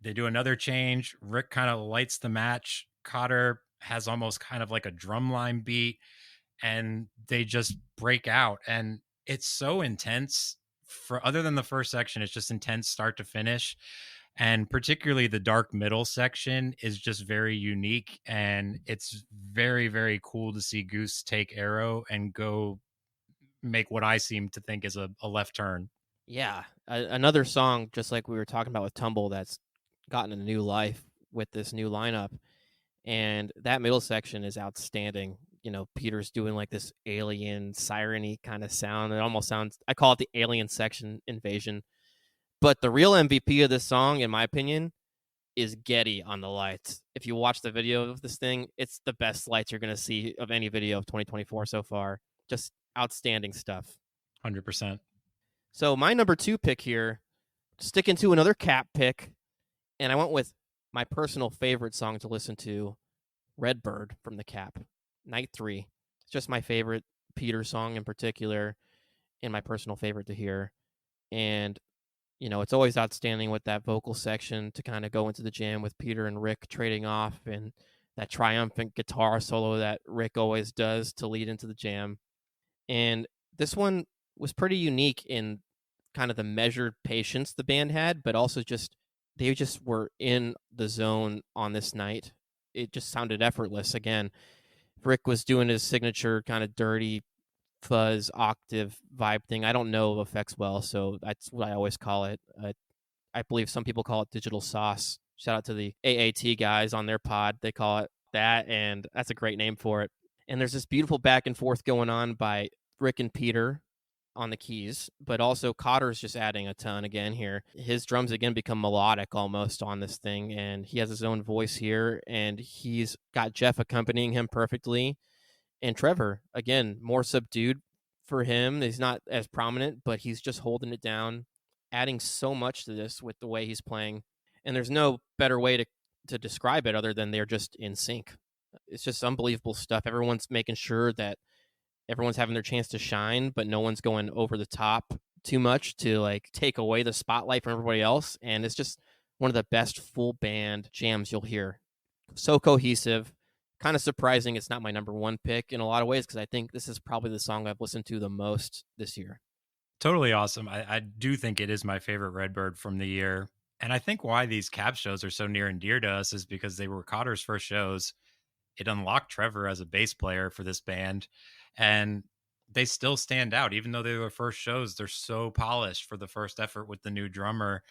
[SPEAKER 2] they do another change. Rick kind of lights the match. Cotter has almost kind of like a drumline beat, and they just break out. And it's so intense. For other than the first section, it's just intense start to finish. And particularly the dark middle section is just very unique. And it's very, very cool to see Goose take Arrow and go make what I seem to think is a left turn.
[SPEAKER 1] Yeah, another song, just like we were talking about with Tumble, that's gotten a new life with this new lineup. And that middle section is outstanding. Peter's doing like this alien siren-y kind of sound. It almost sounds, I call it the alien section invasion. But the real MVP of this song, in my opinion, is Getty on the lights. If you watch the video of this thing, it's the best lights you're going to see of any video of 2024 so far. Just outstanding stuff.
[SPEAKER 2] 100%.
[SPEAKER 1] So my number 2 pick here, sticking to another Cap pick, and I went with my personal favorite song to listen to, Redbird from the Cap, Night 3. It's just my favorite Peter song in particular, and my personal favorite to hear. And, it's always outstanding with that vocal section to kind of go into the jam with Peter and Rick trading off, and that triumphant guitar solo that Rick always does to lead into the jam. And this one was pretty unique in kind of the measured patience the band had, but also they just were in the zone on this night. It just sounded effortless. Again, Rick was doing his signature kind of dirty fuzz octave vibe thing. I don't know effects well, so that's what I always call it. I believe some people call it digital sauce. Shout out to the AAT guys on their pod. They call it that, and that's a great name for it. And there's this beautiful back and forth going on by Rick and Peter on the keys, but also Cotter's just adding a ton again here. His drums again become melodic almost on this thing, and he has his own voice here, and he's got Jeff accompanying him perfectly. And Trevor, again, more subdued for him. He's not as prominent, but he's just holding it down, adding so much to this with the way he's playing. And there's no better way to describe it other than they're just in sync. It's just unbelievable stuff. Everyone's making sure that everyone's having their chance to shine, but no one's going over the top too much to like take away the spotlight from everybody else. And it's just one of the best full band jams you'll hear. So cohesive. Kind of surprising it's not my number 1 pick in a lot of ways, because I think this is probably the song I've listened to the most this year.
[SPEAKER 2] Totally awesome. I do think it is my favorite Redbird from the year. And I think why these Cap shows are so near and dear to us is because they were Cotter's first shows. It unlocked Trevor as a bass player for this band. And they still stand out. Even though they were first shows, they're so polished for the first effort with the new drummer.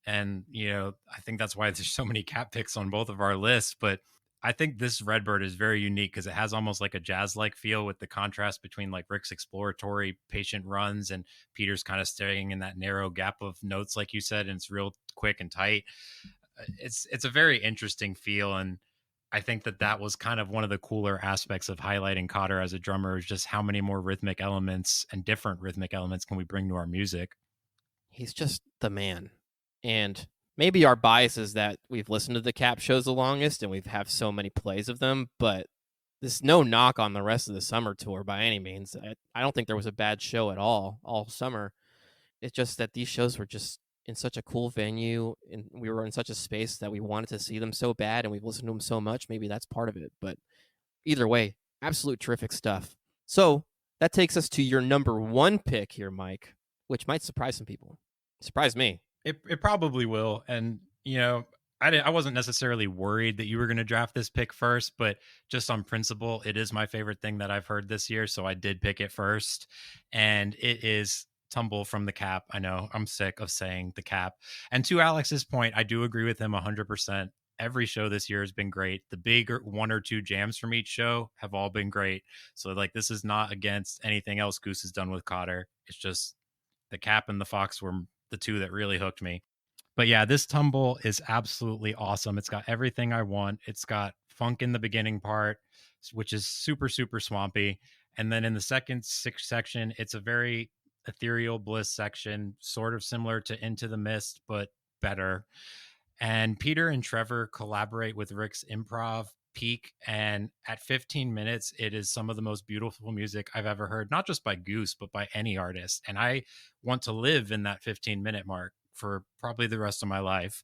[SPEAKER 2] And, I think that's why there's so many Cap picks on both of our lists. But I think this Redbird is very unique because it has almost like a jazz-like feel with the contrast between like Rick's exploratory patient runs and Peter's kind of staying in that narrow gap of notes, like you said, and it's real quick and tight. It's a very interesting feel, and I think that was kind of one of the cooler aspects of highlighting Cotter as a drummer, is just how many more rhythmic elements and different rhythmic elements can we bring to our music.
[SPEAKER 1] He's just the man. And maybe our bias is that we've listened to the Cap shows the longest and we've have so many plays of them, but This no knock on the rest of the summer tour by any means. I don't think there was a bad show at all summer. It's just that these shows were just in such a cool venue, and we were in such a space that we wanted to see them so bad, and we've listened to them so much. Maybe that's part of it. But either way, absolute terrific stuff. So that takes us to your number one pick here, Mike, which might surprise some people. Surprise me.
[SPEAKER 2] It probably will. And, you know, I wasn't necessarily worried that you were going to draft this pick first, but just on principle, it is my favorite thing that I've heard this year. So I did pick it first. And it is Tumble from the Cap. I know I'm sick of saying the Cap. And to Alex's point, I do agree with him 100%. Every show this year has been great. The big one or two jams from each show have all been great. So, like, this is not against anything else Goose has done with Cotter. It's just the Cap and the Fox were the two that really hooked me. But yeah, this tumble is absolutely awesome. It's got everything I want. It's got funk in the beginning part, which is super, super swampy. And then in the second section, it's a very ethereal bliss section, sort of similar to Into the Mist, but better. And Peter and Trevor collaborate with Rick's improv peak. And at 15 minutes, it is some of the most beautiful music I've ever heard, not just by Goose, but by any artist. And I want to live in that 15-minute mark for probably the rest of my life.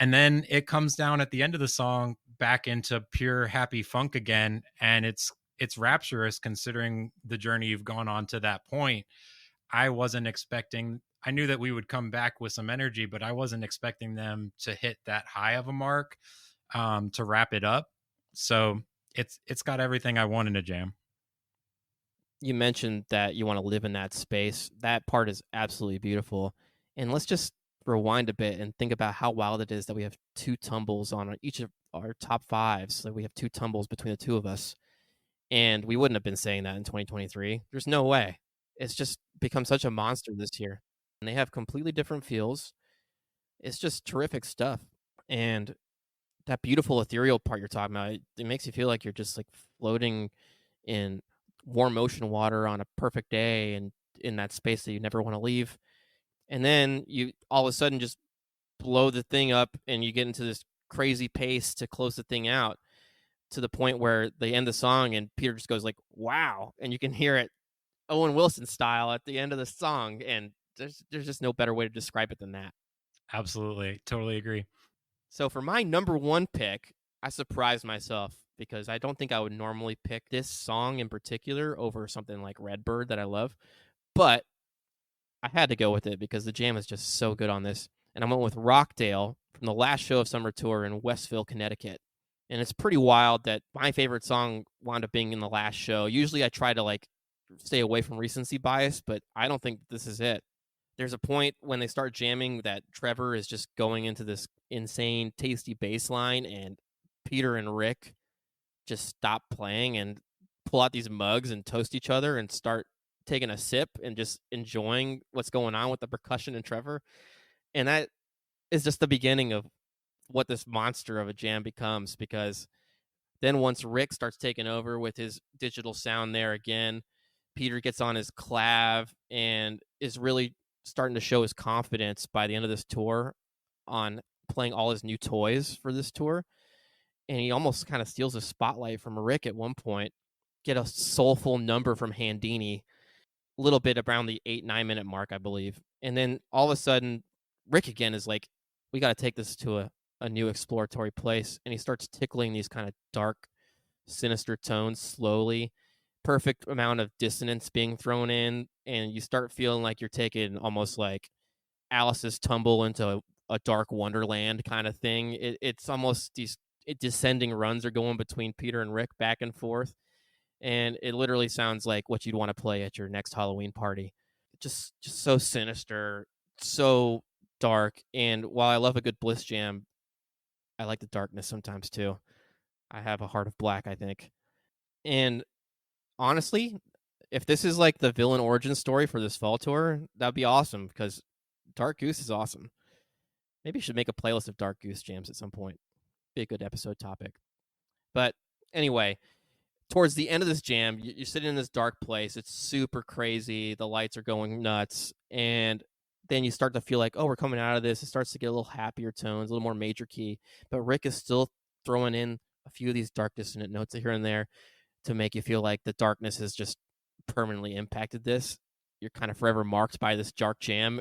[SPEAKER 2] And then it comes down at the end of the song back into pure happy funk again. And it's rapturous considering the journey you've gone on to that point. I wasn't expecting, I knew that we would come back with some energy, but I wasn't expecting them to hit that high of a mark to wrap it up. So it's got everything I want in a jam.
[SPEAKER 1] You mentioned that you want to live in that space. That part is absolutely beautiful. And let's just rewind a bit and think about how wild it is that we have two tumbles on each of our top fives. So we have two tumbles between the two of us. And we wouldn't have been saying that in 2023. There's no way. It's just become such a monster this year. And they have completely different feels. It's just terrific stuff. And that beautiful ethereal part you're talking about, it makes you feel like you're just like floating in warm ocean water on a perfect day and in that space that you never want to leave. And then you all of a sudden just blow the thing up and you get into this crazy pace to close the thing out to the point where they end the song and Peter just goes like, wow. And you can hear it Owen Wilson style at the end of the song. And there's just no better way to describe it than that.
[SPEAKER 2] Absolutely. Totally agree.
[SPEAKER 1] So for my number one pick, I surprised myself because I don't think I would normally pick this song in particular over something like Redbird that I love. But I had to go with it because the jam is just so good on this. And I went with Rockdale from the last show of Summer Tour in Westville, Connecticut. And it's pretty wild that my favorite song wound up being in the last show. Usually I try to like stay away from recency bias, but I don't think this is it. There's a point when they start jamming that Trevor is just going into this insane, tasty bass line, and Peter and Rick just stop playing and pull out these mugs and toast each other and start taking a sip and just enjoying what's going on with the percussion and Trevor. And that is just the beginning of what this monster of a jam becomes, because then once Rick starts taking over with his digital sound there again, Peter gets on his clav and is really starting to show his confidence by the end of this tour on playing all his new toys for this tour. And he almost kind of steals the spotlight from Rick at one point. Get a soulful number from Handini, a little bit around the 8-9 minute mark, I believe. And then all of a sudden, Rick again is like, we got to take this to a new exploratory place. And he starts tickling these kind of dark, sinister tones slowly. Perfect amount of dissonance being thrown in. And you start feeling like you're taking almost like Alice's tumble into a dark wonderland kind of thing. It's almost these descending runs are going between Peter and Rick back and forth. and it literally sounds like what you'd want to play at your next Halloween party. Just so sinister, so dark. And while I love a good bliss jam, I like the darkness sometimes too. I have a heart of black, I think. And honestly, if this is like the villain origin story for this fall tour, that'd be awesome because Dark Goose is awesome. Maybe you should make a playlist of Dark Goose jams at some point. Be a good episode topic. But anyway, towards the end of this jam, you're sitting in this dark place. It's super crazy. The lights are going nuts. And then you start to feel like, oh, we're coming out of this. It starts to get a little happier tones, a little more major key. But Rick is still throwing in a few of these dark dissonant notes here and there to make you feel like the darkness has just permanently impacted this. You're kind of forever marked by this dark jam.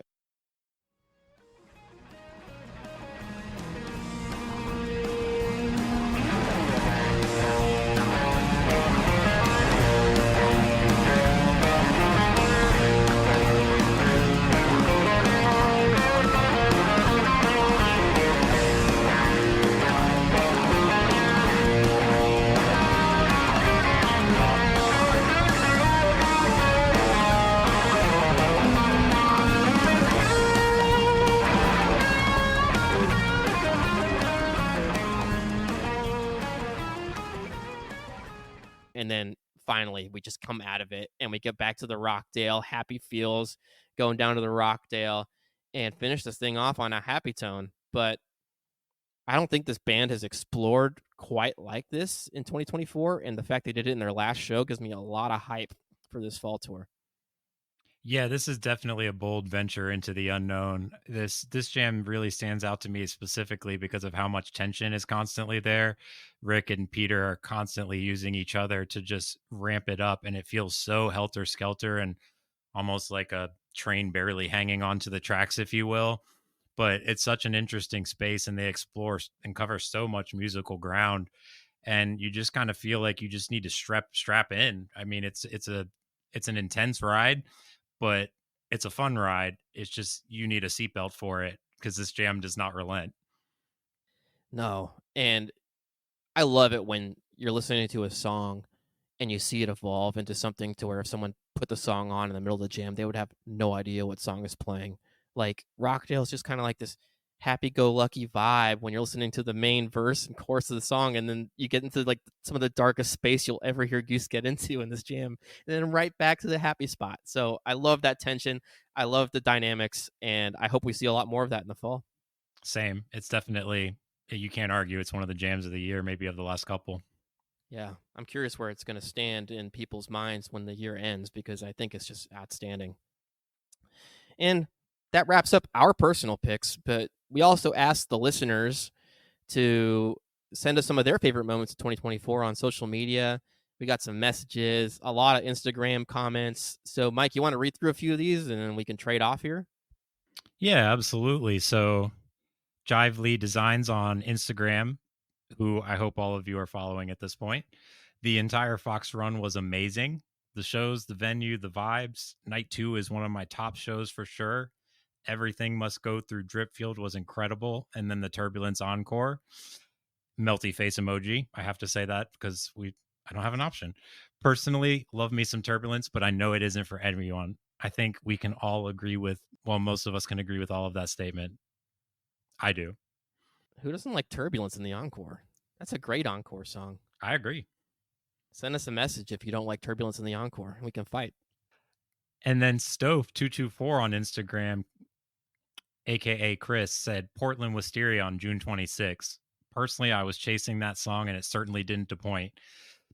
[SPEAKER 1] And then finally, we just come out of it and we get back to the Rockdale, happy feels, going down to the Rockdale and finish this thing off on a happy tone. But I don't think this band has explored quite like this in 2024. And the fact they did it in their last show gives me a lot of hype for this fall tour.
[SPEAKER 2] Yeah, this is definitely a bold venture into the unknown. This jam really stands out to me specifically because of how much tension is constantly there. Rick and Peter are constantly using each other to just ramp it up, and it feels so helter skelter and almost like a train barely hanging onto the tracks, if you will. But it's such an interesting space, and they explore and cover so much musical ground, and you just kind of feel like you just need to strap in. I mean, it's an intense ride, but it's a fun ride. It's just you need a seatbelt for it because this jam does not relent.
[SPEAKER 1] No. And I love it when you're listening to a song and you see it evolve into something to where if someone put the song on in the middle of the jam, they would have no idea what song is playing. Like Rockdale is just kind of like this happy-go-lucky vibe when you're listening to the main verse and chorus of the song, and then you get into like some of the darkest space you'll ever hear Goose get into in this jam, and then right back to the happy spot. So I love that tension. I love the dynamics, and I hope we see a lot more of that in the fall.
[SPEAKER 2] Same. It's definitely, you can't argue. It's one of the jams of the year, maybe of the last couple.
[SPEAKER 1] Yeah, I'm curious where it's going to stand in people's minds when the year ends because I think it's just outstanding. And that wraps up our personal picks, but we also asked the listeners to send us some of their favorite moments of 2024 on social media. We got some messages, a lot of Instagram comments. So, Mike, you want to read through a few of these and then we can trade off here?
[SPEAKER 2] Yeah, absolutely. So, Jively Designs on Instagram, who I hope all of you are following at this point. The entire Fox run was amazing. The shows, the venue, the vibes. Night 2 is one of my top shows for sure. Everything Must Go Through Dripfield was incredible. And then the Turbulence Encore. Melty face emoji. I have to say that because I don't have an option. Personally, love me some Turbulence, but I know it isn't for everyone. I think we can all agree with, well, most of us can agree with all of that statement. I do.
[SPEAKER 1] Who doesn't like Turbulence in the Encore? That's a great Encore song.
[SPEAKER 2] I agree.
[SPEAKER 1] Send us a message if you don't like Turbulence in the Encore. We can fight.
[SPEAKER 2] And then Stove224 on Instagram, aka Chris, said Portland Wisteria on June 26th. Personally, I was chasing that song and it certainly didn't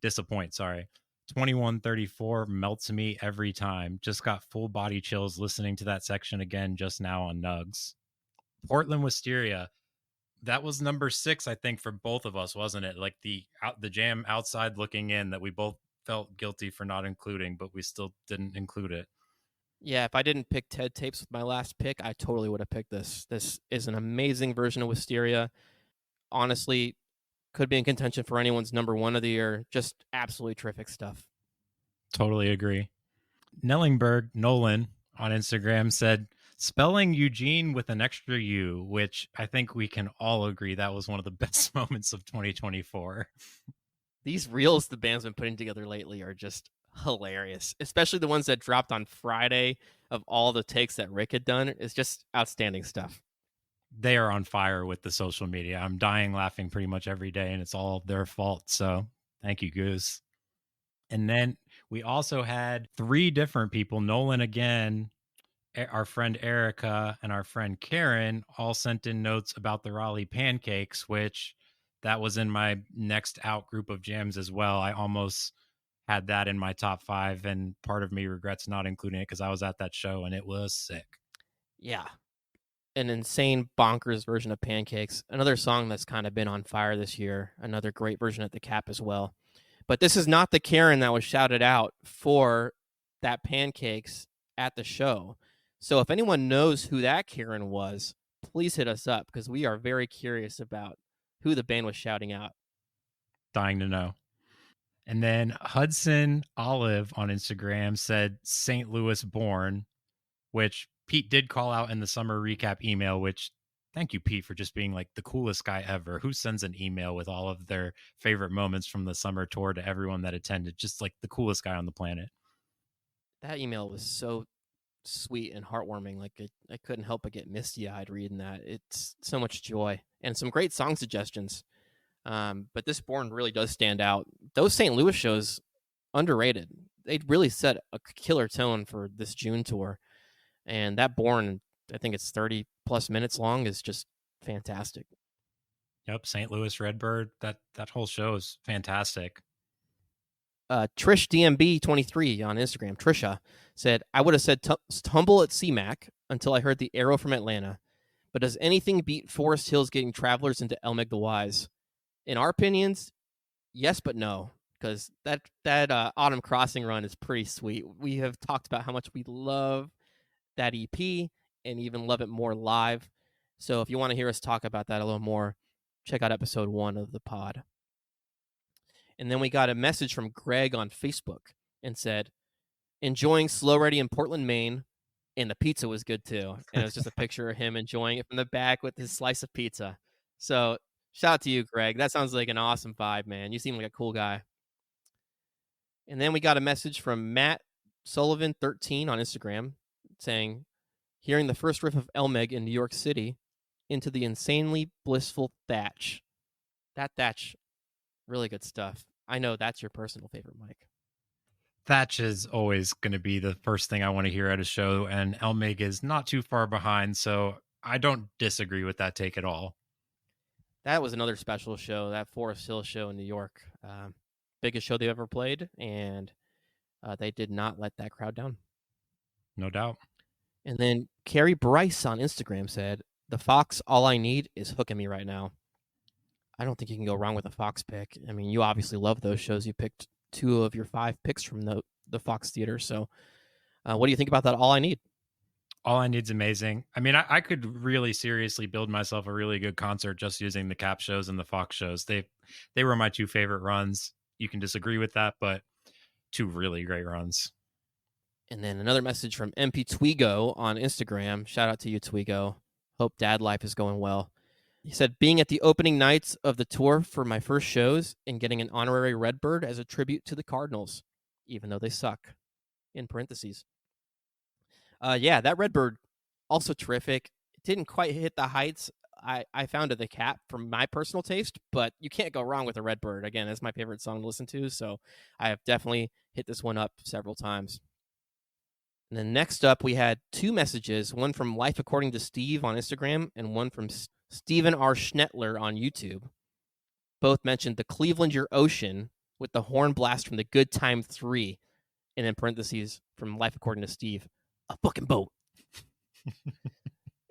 [SPEAKER 2] disappoint. Sorry. 2134 melts me every time. Just got full body chills listening to that section again just now on Nugs. Portland Wisteria, that was number 6, I think, for both of us, wasn't it? Like the jam outside looking in that we both felt guilty for not including, but we still didn't include it.
[SPEAKER 1] Yeah, if I didn't pick Ted Tapes with my last pick, I totally would have picked this. This is an amazing version of Wisteria. Honestly, could be in contention for anyone's number 1 of the year. Just absolutely terrific stuff.
[SPEAKER 2] Totally agree. Nellingberg Nolan on Instagram said, spelling Eugene with an extra U, which I think we can all agree that was one of the best moments of 2024.
[SPEAKER 1] These reels the band's been putting together lately are just hilarious, especially the ones that dropped on Friday of all the takes that Rick had done. It's just outstanding stuff.
[SPEAKER 2] They are on fire with the social media. I'm dying laughing pretty much every day, and it's all their fault. So thank you, Goose. And then we also had three different people, Nolan again, our friend Erica, and our friend Karen, all sent in notes about the Raleigh pancakes, which that was in my next out group of jams as well. I almost had that in my top 5, and part of me regrets not including it because I was at that show and it was sick.
[SPEAKER 1] Yeah. An insane bonkers version of Pancakes. Another song that's kind of been on fire this year. Another great version at the Cap as well. But this is not the Karen that was shouted out for that Pancakes at the show. So if anyone knows who that Karen was, please hit us up because we are very curious about who the band was shouting out.
[SPEAKER 2] Dying to know. And then Hudson Olive on Instagram said St. Louis born, which Pete did call out in the summer recap email, which thank you, Pete, for just being like the coolest guy ever. Who sends an email with all of their favorite moments from the summer tour to everyone that attended? Just like the coolest guy on the planet.
[SPEAKER 1] That email was so sweet and heartwarming. Like I couldn't help but get misty eyed reading that. It's so much joy and some great song suggestions. But this Born really does stand out. Those St. Louis shows, underrated. They really set a killer tone for this June tour. And that Born, I think it's 30 plus minutes long, is just fantastic.
[SPEAKER 2] Yep, St. Louis Redbird. That whole show is fantastic.
[SPEAKER 1] Trish DMB 23 on Instagram, Trisha, said, I would have said Tumble at CMAC until I heard the Arrow from Atlanta. But does anything beat Forest Hills getting travelers into Elmeg the Wise? In our opinions, yes, but no, because that Autumn Crossing run is pretty sweet. We have talked about how much we love that EP and even love it more live. So if you want to hear us talk about that a little more, check out episode 1 of the pod. And then we got a message from Greg on Facebook and said, enjoying Slow Ready in Portland, Maine, and the pizza was good too. And it was just a picture of him enjoying it from the back with his slice of pizza. So shout out to you, Greg. That sounds like an awesome vibe, man. You seem like a cool guy. And then we got a message from Matt Sullivan 13 on Instagram saying, hearing the first riff of Elmeg in New York City into the insanely blissful Thatch. That Thatch, really good stuff. I know that's your personal favorite, Mike.
[SPEAKER 2] Thatch is always going to be the first thing I want to hear at a show, and Elmeg is not too far behind, so I don't disagree with that take at all.
[SPEAKER 1] That was another special show, that Forest Hill show in New York. Biggest show they ever played, and they did not let that crowd down.
[SPEAKER 2] No doubt.
[SPEAKER 1] And then Carrie Bryce on Instagram said, the Fox All I Need is hooking me right now. I don't think you can go wrong with a Fox pick. I mean, you obviously love those shows. You picked 2 of your 5 picks from the Fox Theater. So what do you think about that All I Need?
[SPEAKER 2] All I Need's amazing. I mean, I could really seriously build myself a really good concert just using the Cap shows and the Fox shows. They were my 2 favorite runs. You can disagree with that, but 2 really great runs.
[SPEAKER 1] And then another message from MP Twigo on Instagram. Shout out to you, Twigo. Hope dad life is going well. He said, being at the opening nights of the tour for my first shows and getting an honorary Redbird as a tribute to the Cardinals, even though they suck, in parentheses. Yeah, that Redbird, also terrific. It didn't quite hit the heights I found at the Cap from my personal taste, but you can't go wrong with a Redbird. Again, that's my favorite song to listen to, so I have definitely hit this one up several times. And then next up, we had 2 messages, one from Life According to Steve on Instagram and one from Stephen R. Schnettler on YouTube. Both mentioned the Cleveland Your Ocean with the horn blast from the Good Time 3, and in parentheses from Life According to Steve, a fucking boat.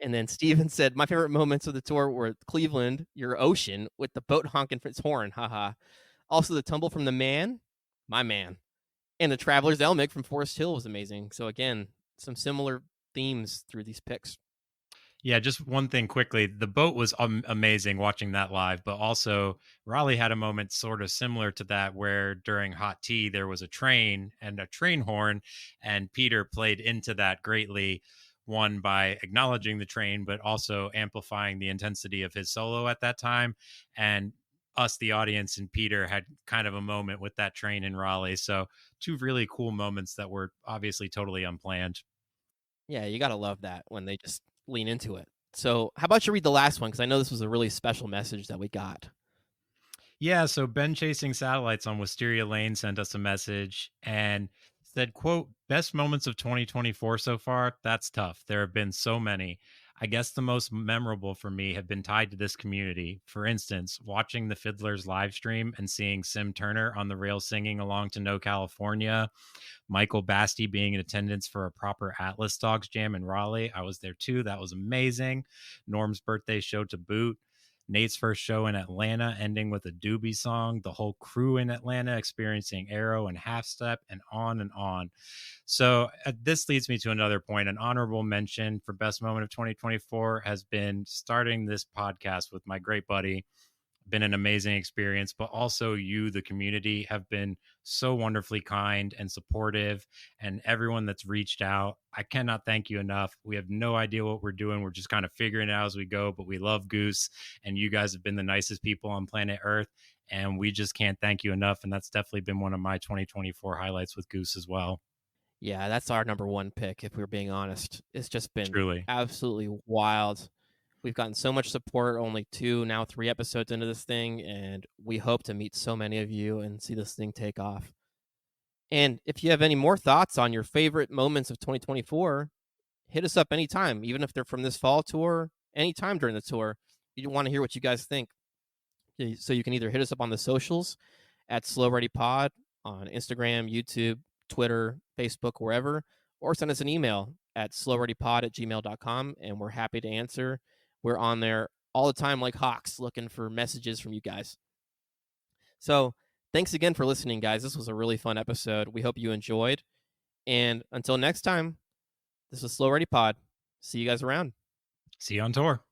[SPEAKER 1] And then Steven said, my favorite moments of the tour were Cleveland Your Ocean with the boat honking for its horn. Haha. Also the tumble from the man, my man. And the Traveler's Elmeg from Forest Hill was amazing. So again, some similar themes through these picks.
[SPEAKER 2] Yeah, just one thing quickly. The boat was amazing watching that live, but also Raleigh had a moment sort of similar to that where during Hot Tea there was a train and a train horn, and Peter played into that greatly, one by acknowledging the train, but also amplifying the intensity of his solo at that time. And us, the audience, and Peter had kind of a moment with that train in Raleigh. So two really cool moments that were obviously totally unplanned.
[SPEAKER 1] Yeah, you gotta love that when they just lean into it. So, how about you read the last one? Because I know this was a really special message that we got.
[SPEAKER 2] Yeah, so Ben Chasing Satellites on Wisteria Lane sent us a message and said, quote, best moments of 2024 so far? That's tough. There have been so many. I guess the most memorable for me have been tied to this community. For instance, watching the Fiddlers live stream and seeing Sim Turner on the rail singing along to No California, Michael Basti being in attendance for a proper Atlas Dogs jam in Raleigh. I was there too. That was amazing. Norm's birthday show to boot. Nate's first show in Atlanta, ending with a Doobie song, the whole crew in Atlanta experiencing Arrow and Half Step, and on and on. So this leads me to another point. An honorable mention for best moment of 2024 has been starting this podcast with my great buddy. Been an amazing experience, but also you, the community, have been so wonderfully kind and supportive, and everyone that's reached out, I cannot thank you enough. We have no idea what we're doing. We're just kind of figuring it out as we go, but we love Goose, and you guys have been the nicest people on planet Earth, and we just can't thank you enough. And that's definitely been one of my 2024 highlights with Goose as well.
[SPEAKER 1] Yeah, that's our number one pick, if we're being honest. It's just been
[SPEAKER 2] Truly.
[SPEAKER 1] absolutely wild. We've gotten so much support, only 2, now 3 episodes into this thing, and we hope to meet so many of you and see this thing take off. And if you have any more thoughts on your favorite moments of 2024, hit us up anytime, even if they're from this fall tour, anytime during the tour. You want to hear what you guys think. So you can either hit us up on the socials at Slow Ready Pod on Instagram, YouTube, Twitter, Facebook, wherever, or send us an email at slowreadypod@gmail.com, and we're happy to answer. We're on there all the time like hawks looking for messages from you guys. So thanks again for listening, guys. This was a really fun episode. We hope you enjoyed. And until next time, this was Slow Ready Pod. See you guys around.
[SPEAKER 2] See you on tour.